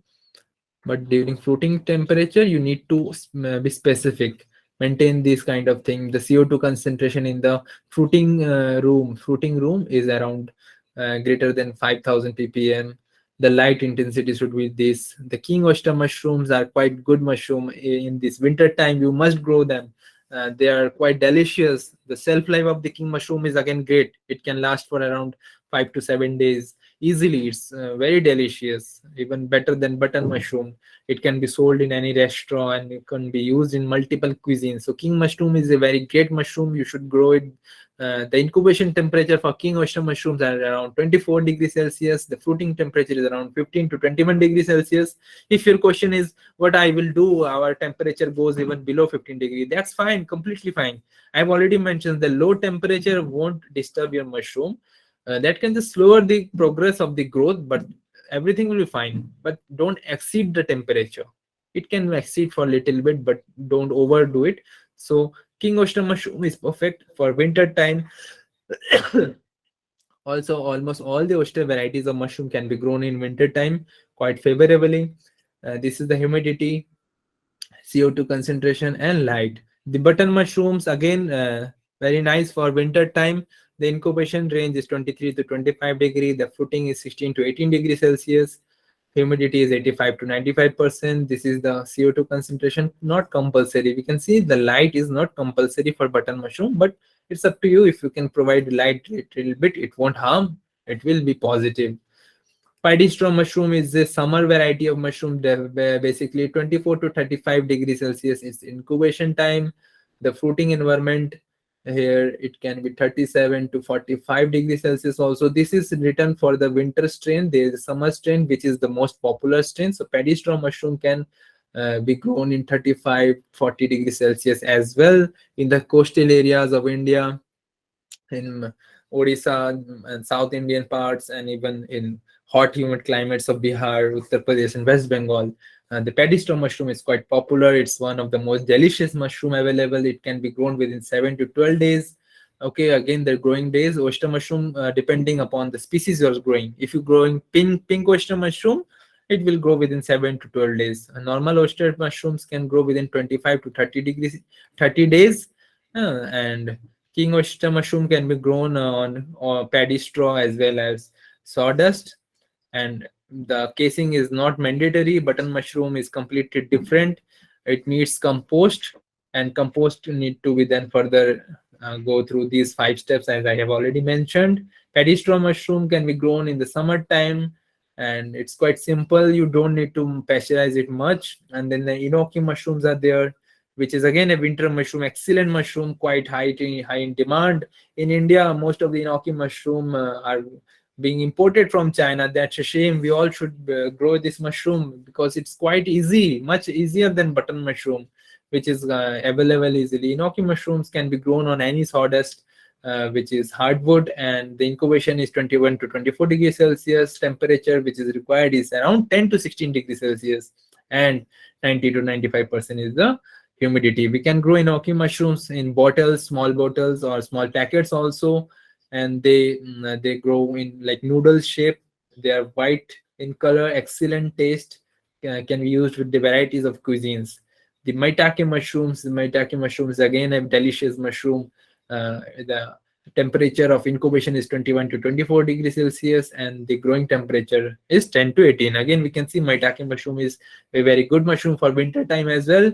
But during fruiting temperature, you need to be specific, maintain this kind of thing. The CO2 concentration in the fruiting room is around greater than 5000 ppm. The light intensity should be this. The king oyster mushrooms are quite good mushroom. In this winter time you must grow them. They are quite delicious. The shelf life of the king mushroom is again great. It can last for around 5 to 7 days easily. It's very delicious, even better than button mushroom. It can be sold in any restaurant and it can be used in multiple cuisines. So king mushroom is a very great mushroom. You should grow it. The incubation temperature for king oyster mushrooms are around 24 degrees Celsius. The fruiting temperature is around 15 to 21 degrees Celsius. If your question is what I will do, our temperature goes even below 15 degrees, that's fine, completely fine. I've already mentioned the low temperature won't disturb your mushroom. That can just slower the progress of the growth, but everything will be fine. But don't exceed the temperature. It can exceed for a little bit, but don't overdo it. So king oyster mushroom is perfect for winter time. Also, almost all the oyster varieties of mushroom can be grown in winter time quite favorably. This is the humidity, CO2 concentration, and light. The button mushrooms, again, very nice for winter time. The incubation range is 23 to 25 degree. The fruiting is 16 to 18 degrees Celsius. Humidity is 85 to 95%. This is the CO2 concentration, not compulsory. We can see the light is not compulsory for button mushroom, but it's up to you. If you can provide light a little bit, it won't harm. It will be positive. Straw mushroom is a summer variety of mushroom, basically 24 to 35 degrees Celsius is incubation time. The fruiting environment here, it can be 37 to 45 degrees Celsius also. This is written for the winter strain. There is a summer strain, which is the most popular strain. So straw mushroom can be grown in 35, 40 degrees Celsius as well in the coastal areas of India, in Odisha and South Indian parts, and even in hot, humid climates of Bihar, Uttar Pradesh, and West Bengal. The straw mushroom is quite popular. It's one of the most delicious mushroom available. It can be grown within 7 to 12 days. Okay, again, the growing days, oyster mushroom, depending upon the species you're growing. If you're growing pink oyster mushroom, it will grow within 7 to 12 days. Normal oyster mushrooms can grow within 25 to 30 days. And king oyster mushroom can be grown on paddy straw as well as sawdust. And the casing is not mandatory. Button mushroom is completely different. It needs compost, and compost need to be then further go through these 5 steps as I have already mentioned. Paddy straw mushroom can be grown in the summertime, and it's quite simple. You don't need to pasteurize it much. And then the enoki mushrooms are there, which is again a winter mushroom, excellent mushroom, quite high in demand. In India, most of the enoki mushroom are being imported from China. That's a shame. We all should grow this mushroom because it's quite easy, much easier than button mushroom, which is available easily. Enoki mushrooms can be grown on any sawdust, which is hardwood, and the incubation is 21 to 24 degrees Celsius. Temperature which is required is around 10 to 16 degrees Celsius, and 90 to 95% is the humidity. We can grow enoki mushrooms in bottles, small bottles or small packets also, and they grow in like noodle shape. They are white in color, excellent taste, can be used with the varieties of cuisines. The maitake mushrooms again a delicious mushroom. The temperature of incubation is 21 to 24 degrees Celsius, and the growing temperature is 10 to 18. Again, we can see maitake mushroom is a very good mushroom for winter time as well.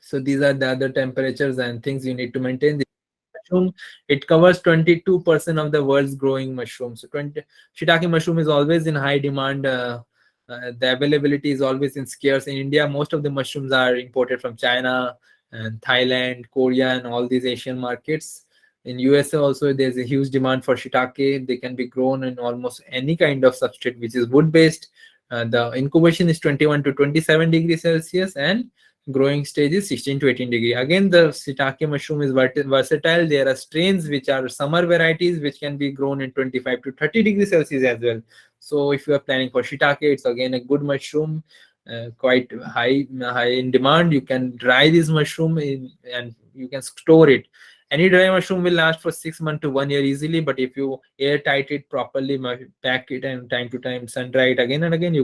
So these are the other temperatures and things you need to maintain. The mushroom, it covers 22% of the world's growing mushrooms. So shiitake mushroom is always in high demand. The availability is always in scarce. In India, most of the mushrooms are imported from China and Thailand, Korea, and all these Asian markets. In USA also, there's a huge demand for shiitake. They can be grown in almost any kind of substrate which is wood based. The incubation is 21 to 27 degrees Celsius, and Growing stage is 16 to 18 degree. Again, the shiitake mushroom is versatile. There are strains which are summer varieties which can be grown in 25 to 30 degrees Celsius as well. So if you are planning for shiitake, it's again a good mushroom, quite high in demand. You can dry this mushroom and you can store it. Any dry mushroom will last for 6 months to 1 year easily, but if you airtight it properly, pack it and time to time sun dry it again and again,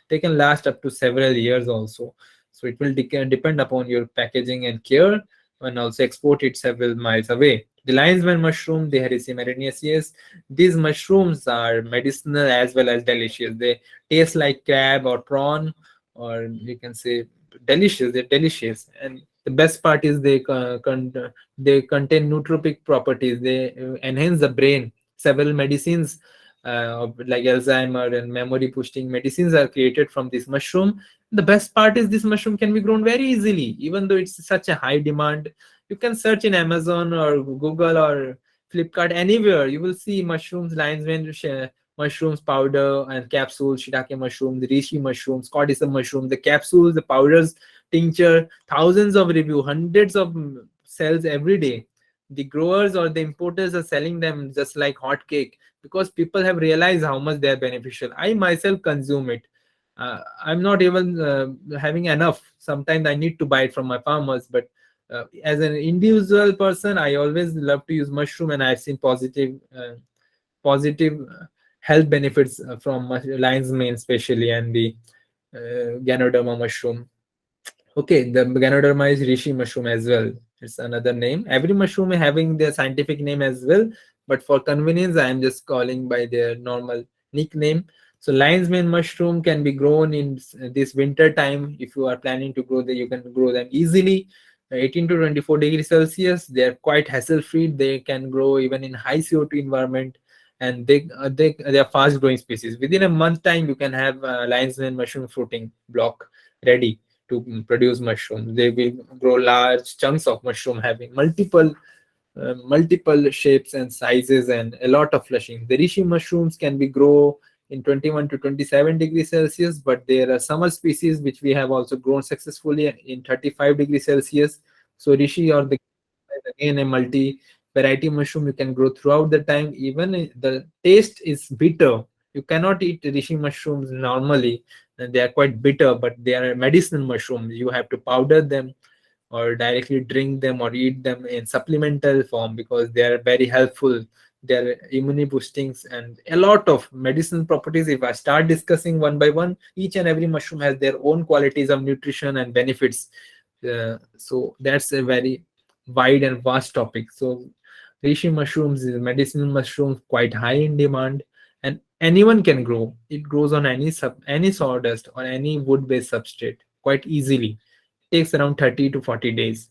they can last up to several years also. So it will depend upon your packaging and care, and also export it several miles away. The lion's mane mushroom, the Hericium arenaceus, these mushrooms are medicinal as well as delicious. They taste like crab or prawn, or you can say delicious. They're delicious, and the best part is they contain nootropic properties. They enhance the brain. Several medicines like Alzheimer and memory boosting medicines are created from this mushroom. The best part is this mushroom can be grown very easily, even though it's such a high demand. You can search in Amazon or Google or Flipkart, anywhere. You will see mushrooms, lion's mane mushrooms powder and capsules, shiitake mushrooms, the reishi mushrooms, cordyceps mushrooms, the capsules, the powders, tincture, thousands of review, hundreds of sales every day. The growers or the importers are selling them just like hot cake because people have realized how much they are beneficial. I myself consume it. I'm not even having enough. Sometimes I need to buy it from my farmers, but as an individual person, I always love to use mushroom, and I've seen positive health benefits from lion's mane, especially, and the Ganoderma mushroom. Okay, the Ganoderma is reishi mushroom as well. It's another name. Every mushroom having their scientific name as well, but for convenience, I am just calling by their normal nickname. So lion's mane mushroom can be grown in this winter time. If you are planning to grow them, you can grow them easily. 18 to 24 degrees Celsius. They are quite hassle-free. They can grow even in high CO2 environment, and they are fast-growing species. Within a month time, you can have lion's mane mushroom fruiting block ready to produce mushrooms. They will grow large chunks of mushroom having multiple shapes and sizes and a lot of flushing. The reishi mushrooms can be grow in 21 to 27 degrees Celsius, but there are summer species which we have also grown successfully in 35 degrees Celsius. So reishi or the again a multi variety mushroom, you can grow throughout the time. Even the taste is bitter. You cannot eat reishi mushrooms normally, and they are quite bitter, but they are medicinal mushrooms. You have to powder them or directly drink them or eat them in supplemental form because they are very helpful. They are immune boosting and a lot of medicinal properties. If I start discussing one by one, each and every mushroom has their own qualities of nutrition and benefits. So that's a very wide and vast topic. So reishi mushrooms is a medicinal mushroom, quite high in demand, and anyone can grow. It grows on any sawdust or any wood-based substrate quite easily. Takes around 30 to 40 days.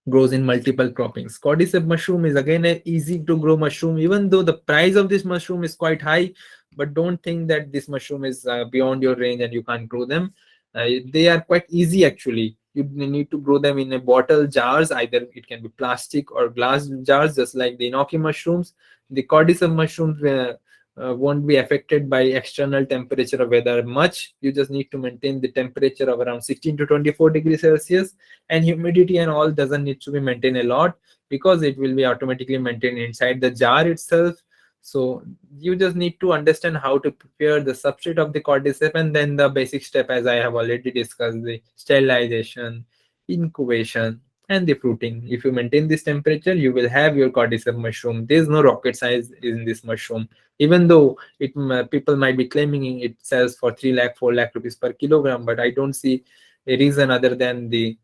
Grows in multiple croppings. Cordyceps mushroom is again a easy to grow mushroom, even though the price of this mushroom is quite high. But don't think that this mushroom is beyond your range and you can't grow them. They are quite easy actually. You need to grow them in a bottle jars. Either it can be plastic or glass jars, just like the enoki mushrooms. The cordyceps mushrooms won't be affected by external temperature or weather much. You just need to maintain the temperature of around 16 to 24 degrees Celsius, and humidity and all doesn't need to be maintained a lot because it will be automatically maintained inside the jar itself. So you just need to understand how to prepare the substrate of the cordyceps, and then the basic step, as I have already discussed, the sterilization, incubation, and the fruiting. If you maintain this temperature, you will have your cordyceps mushroom. There is no rocket science in this mushroom, even though people might be claiming it sells for 3 lakh 4 lakh rupees per kilogram, but I don't see a reason other than the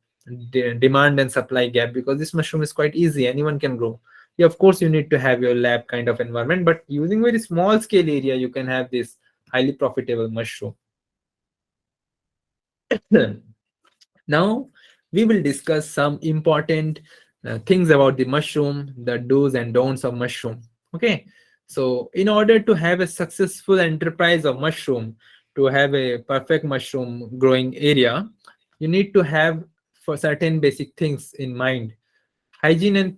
demand and supply gap, because this mushroom is quite easy, anyone can grow. Yeah, of course you need to have your lab kind of environment, but using very small scale area you can have this highly profitable mushroom. Now we will discuss some important things about the mushroom, the do's and don'ts of mushroom. Okay, so in order to have a successful enterprise of mushroom, to have a perfect mushroom growing area, you need to have for certain basic things in mind. Hygiene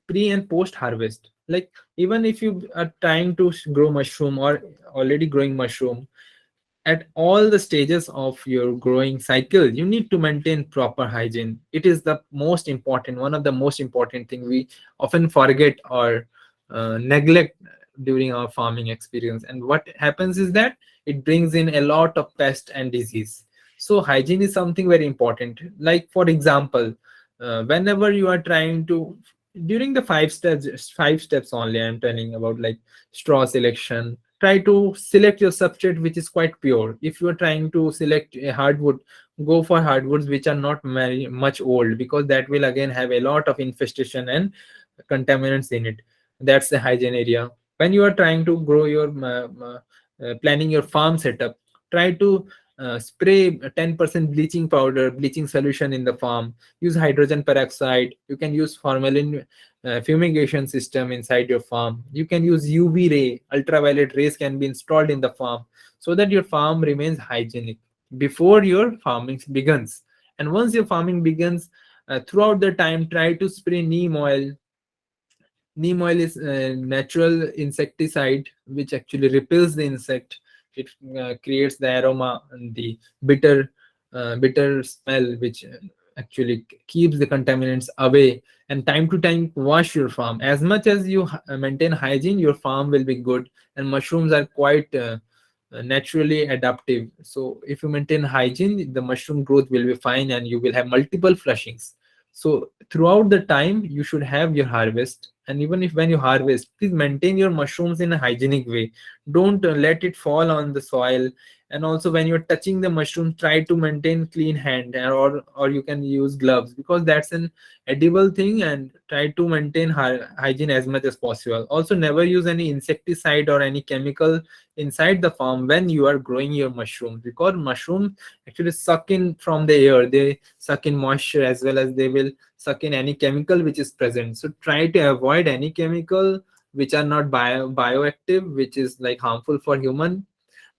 pre and post harvest. Like, even if you are trying to grow mushroom or already growing mushroom, at all the stages of your growing cycle, you need to maintain proper hygiene. It is the most important, one of the most important thing we often forget or neglect during our farming experience. And what happens is that it brings in a lot of pest and disease. So hygiene is something very important. Like for example, whenever you are trying to, during the 5 steps, 5 steps only I'm telling about, like straw selection, try to select your substrate which is quite pure. If you are trying to select a hardwood, go for hardwoods which are not very much old, because that will again have a lot of infestation and contaminants in it. That's the hygiene area. When you are trying to grow your planning your farm setup, try to spray 10% bleaching powder, bleaching solution in the farm. Use hydrogen peroxide. You can use formalin fumigation system inside your farm. You can use UV ray, ultraviolet rays can be installed in the farm, so that your farm remains hygienic before your farming begins. And once your farming begins, throughout the time, try to spray neem oil. Neem oil is a natural insecticide which actually repels the insect. It creates the aroma and the bitter, bitter smell, which actually keeps the contaminants away. And time to time, wash your farm. As much as you maintain hygiene, your farm will be good. And mushrooms are quite naturally adaptive. So if you maintain hygiene, the mushroom growth will be fine, and you will have multiple flushings. So throughout the time, you should have your harvest. And even if when you harvest, please maintain your mushrooms in a hygienic way. Don't let it fall on the soil. And also when you're touching the mushroom, try to maintain clean hand, or you can use gloves, because that's an edible thing. And try to maintain hygiene as much as possible. Also never use any insecticide or any chemical inside the farm when you are growing your mushrooms, because mushrooms actually suck in from the air. They suck in moisture, as well as they will suck in any chemical which is present. So try to avoid any chemical which are not bioactive, which is like harmful for human.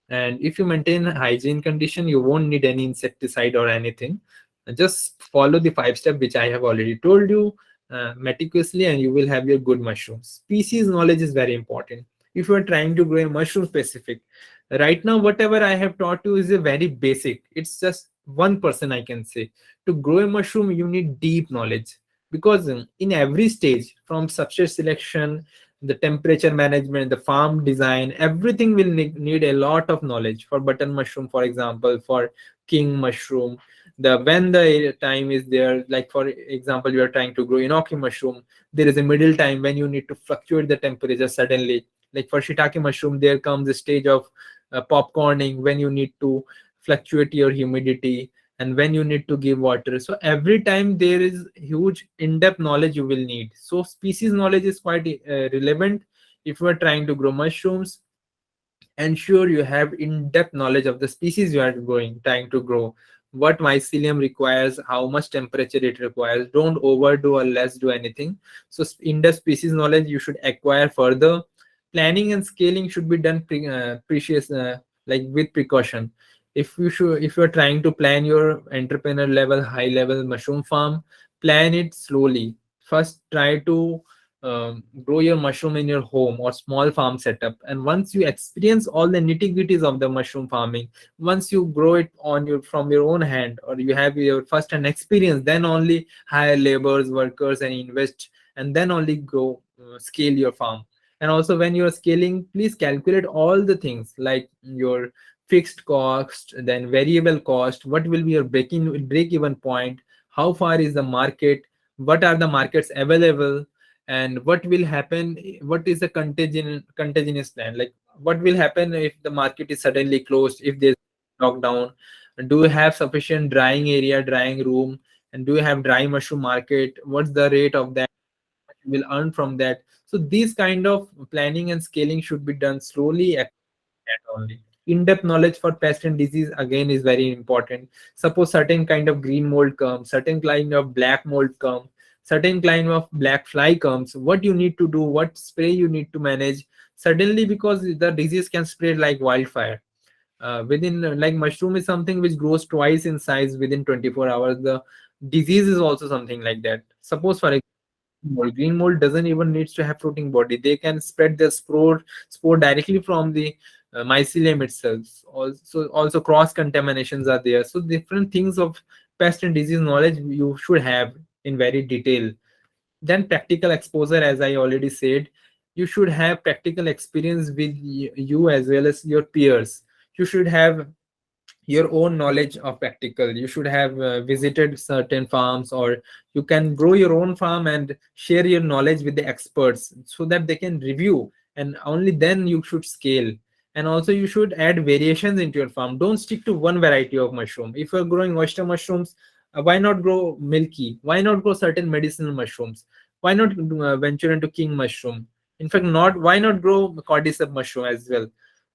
And if you maintain hygiene condition, you won't need any insecticide or anything. Just follow the 5 step which I have already told you meticulously, and you will have your good mushrooms. Species knowledge is very important. If you are trying to grow a mushroom specific, right now whatever I have taught you is a very basic. It's just 1% I can say. To grow a mushroom, you need deep knowledge, because in every stage, from substrate selection, the temperature management, the farm design, everything will need a lot of knowledge. For button mushroom, for example, for king mushroom, the when the time is there, like for example, you are trying to grow enoki mushroom, there is a middle time when you need to fluctuate the temperature suddenly. Like for shiitake mushroom, there comes the stage of popcorning, when you need to fluctuate your humidity, and when you need to give water. So every time there is huge in-depth knowledge you will need. So species knowledge is quite relevant. If you are trying to grow mushrooms, ensure you have in-depth knowledge of the species you are trying to grow, what mycelium requires, how much temperature it requires. Don't overdo or less do anything. So in-depth species knowledge you should acquire further. Planning and scaling should be done precious like with precaution. If you're trying to plan your entrepreneur level, high level mushroom farm, plan it slowly. First try to grow your mushroom in your home or small farm setup. And once you experience all the nitty gritties of the mushroom farming, once you grow it on your from your own hand, or you have your first hand experience, then only hire laborers, workers, and invest, and then only grow, scale your farm. And also when you're scaling, please calculate all the things like your fixed cost, then variable cost, what will be your break even point, how far is the market, what are the markets available, and what will happen, what is the contagious plan, like what will happen if the market is suddenly closed, if there's lockdown. Do you have sufficient drying area, drying room, and do you have dry mushroom market, what's the rate of that, what you will earn from that. So these kind of planning and scaling should be done slowly that only. In-depth knowledge for pest and disease again is very important. Suppose certain kind of green mold comes, certain kind of black mold comes, certain kind of black fly comes. What you need to do, what spray you need to manage suddenly, because the disease can spread like wildfire. Within like mushroom is something which grows twice in size within 24 hours. The disease is also something like that. Suppose for example, mold. Green mold doesn't even needs to have fruiting body. They can spread their spore directly from the mycelium itself. Also cross contaminations are there. So different things of pest and disease knowledge you should have in very detail. Then practical exposure, as I already said, you should have practical experience with you as well as your peers. You should have your own knowledge of practical. You should have visited certain farms, or you can grow your own farm and share your knowledge with the experts so that they can review, and only then you should scale. And also you should add variations into your farm. Don't stick to one variety of mushroom. If you're growing oyster mushrooms, why not grow milky? Why not grow certain medicinal mushrooms? Why not venture into king mushroom? In fact, not why not grow cordyceps mushroom as well?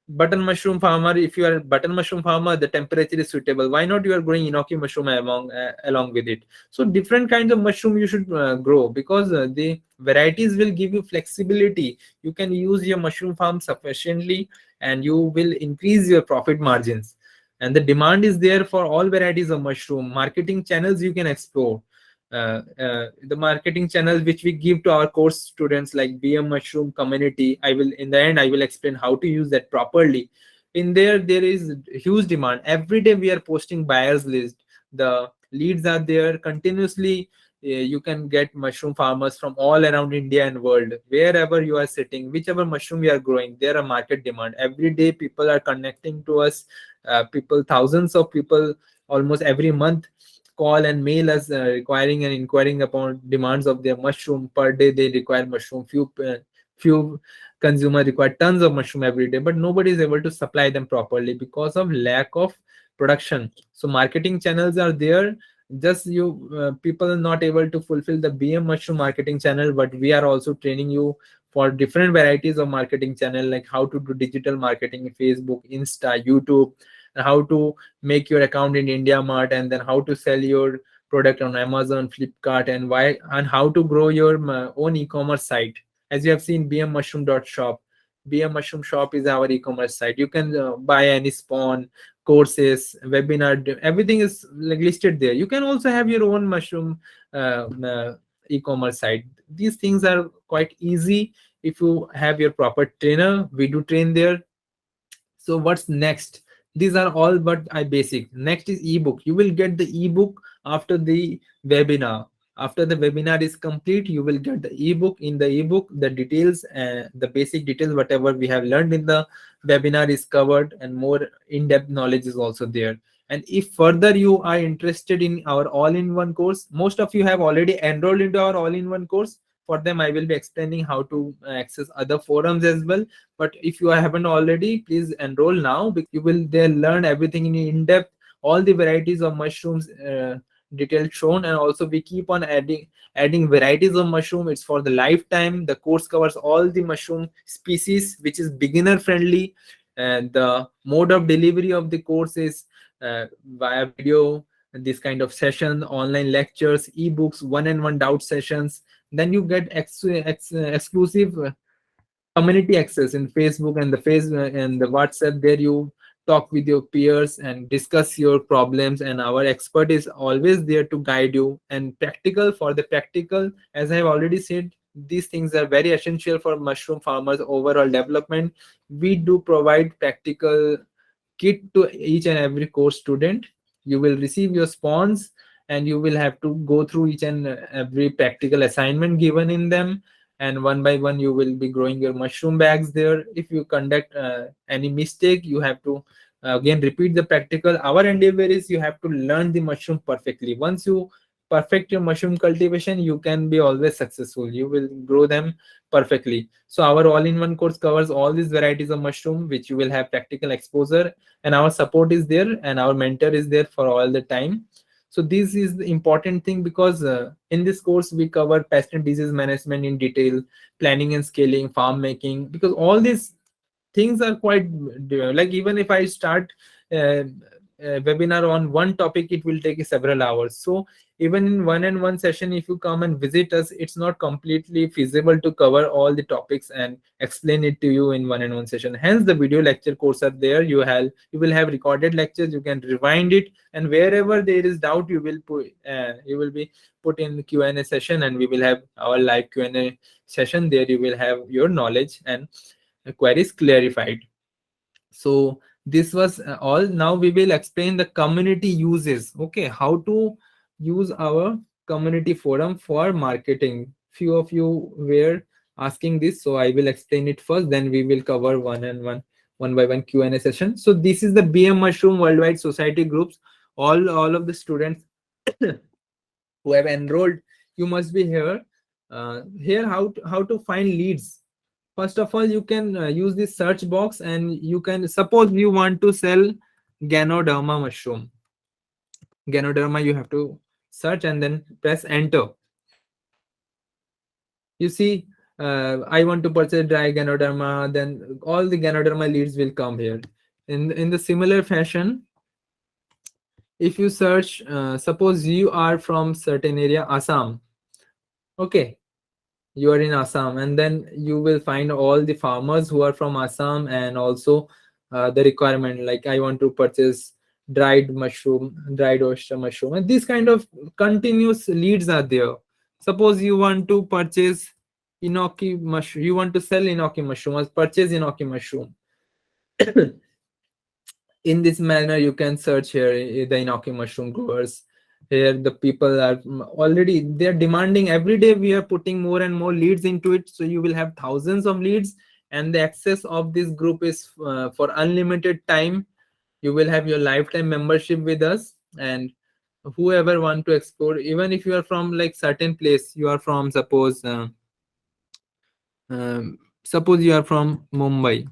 Button mushroom farmer, if you are button mushroom farmer, the temperature is suitable. Why not you are growing enoki mushroom along with it? So different kinds of mushroom you should grow, because the varieties will give you flexibility. You can use your mushroom farm sufficiently, and you will increase your profit margins. And the demand is there for all varieties of mushroom. Marketing channels you can explore. The marketing channels which we give to our course students, like BM Mushroom Community, I will in the end I will explain how to use that properly. In there is huge demand. Every day we are posting buyers list. The leads are there continuously. You can get mushroom farmers from all around India and world. Wherever you are sitting, whichever mushroom you are growing, there are market demand. Every day people are connecting to us. People, thousands of people almost every month call and mail us requiring and inquiring upon demands of their mushroom. Per day they require mushroom. Few consumer require tons of mushroom every day, but nobody is able to supply them properly because of lack of production. So marketing channels are there. Just you people are not able to fulfill the BM mushroom marketing channel, but we are also training you for different varieties of marketing channel, like how to do digital marketing in Facebook, Insta, YouTube, and how to make your account in India Mart, and then how to sell your product on Amazon, Flipkart, and why, and how to grow your own e-commerce site. As you have seen, bmmushroom.shop. BM Mushroom Shop is our e-commerce site. You can buy any spawn, courses, webinar, everything is like listed there. You can also have your own mushroom e-commerce site. These things are quite easy if you have your proper trainer. We do train there. So what's next? These are all but I basic. Next is ebook. You will get the ebook after the webinar. After the webinar is complete, you will get the ebook. In the ebook, the details, the basic details, whatever we have learned in the webinar is covered, and more in-depth knowledge is also there. And if further you are interested in our all-in-one course, most of you have already enrolled into our all-in-one course. For them, I will be explaining how to access other forums as well. But if you haven't already, please enroll now, because you will there learn everything in depth, all the varieties of mushrooms detailed shown. And also we keep on adding varieties of mushroom. It's for the lifetime. The course covers all the mushroom species, which is beginner friendly. And the mode of delivery of the course is via video, this kind of session, online lectures, ebooks, one-on-one doubt sessions. Then you get exclusive community access in Facebook and the WhatsApp. There you talk with your peers and discuss your problems, and our expert is always there to guide you. And practical, for the practical, as I have already said, these things are very essential for mushroom farmers overall development. We do provide practical kit to each and every course student. You will receive your spawns, and you will have to go through each and every practical assignment given in them, and one by one you will be growing your mushroom bags there. If you conduct any mistake, you have to again repeat the practical. Our endeavor is you have to learn the mushroom perfectly. Once you perfect your mushroom cultivation, you can be always successful. You will grow them perfectly. So our all-in-one course covers all these varieties of mushroom, which you will have practical exposure, and our support is there, and our mentor is there for all the time. So this is the important thing, because in this course we cover pest and disease management in detail, planning and scaling, farm making, because all these things are quite like, even if I start a webinar on one topic, it will take several hours. So Even in one-on-one session, if you come and visit us, it's not completely feasible to cover all the topics and explain it to you in one-on-one session. Hence the video lecture course are there. You will have recorded lectures, you can rewind it, and wherever there is doubt, you will be put in Q&A session, and we will have our live Q&A session. There you will have your knowledge and queries clarified. So this was all. Now we will explain the community uses. Okay, how to use our community forum for marketing. Few of you were asking this, so I will explain it first, then we will cover one by one Q&A session. So this is the BM Mushroom Worldwide Society groups. All of the students who have enrolled, you must be here. Here, how to find leads. First of all, you can use this search box, and you can, suppose you want to sell Ganoderma mushroom. Ganoderma, you have to search and then press enter. You see, I want to purchase dry Ganoderma, then all the Ganoderma leads will come here. In the similar fashion, if you search, suppose you are from certain area, Assam. Okay, you are in Assam, and then you will find all the farmers who are from Assam, and also the requirement, like I want to purchase dried mushroom, dried oyster mushroom, and these kind of continuous leads are there. Suppose you want to purchase inoki mushroom, you want to sell inoki mushroom or purchase inoki mushroom. In this manner, you can search here the inoki mushroom growers. Here the people are already, they are demanding every day. We are putting more and more leads into it, so you will have thousands of leads, and the access of this group is for unlimited time. You will have your lifetime membership with us, and whoever want to explore, even if you are from like certain place, you are from, suppose you are from Mumbai,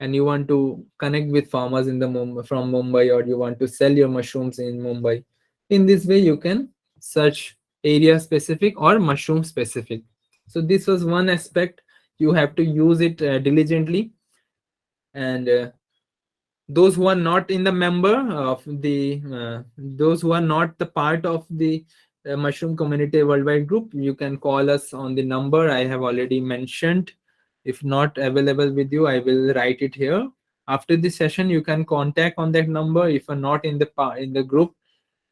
and you want to connect with farmers in the from Mumbai, or you want to sell your mushrooms in Mumbai. In this way, you can search area specific or mushroom specific. So this was one aspect. You have to use it diligently, and those who are not in the member of the those who are not the part of the mushroom community worldwide group, you can call us on the number I have already mentioned. If not available with you, I will write it here. After this session, you can contact on that number if you're not in the group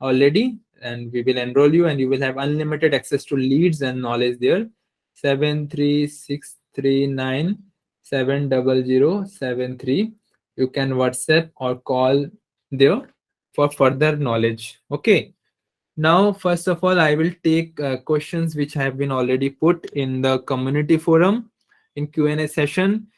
already, and we will enroll you, and you will have unlimited access to leads and knowledge there. 73639 70073. You can WhatsApp or call there for further knowledge. Okay. Now, first of all, I will take questions which have been already put in the community forum in Q&A session.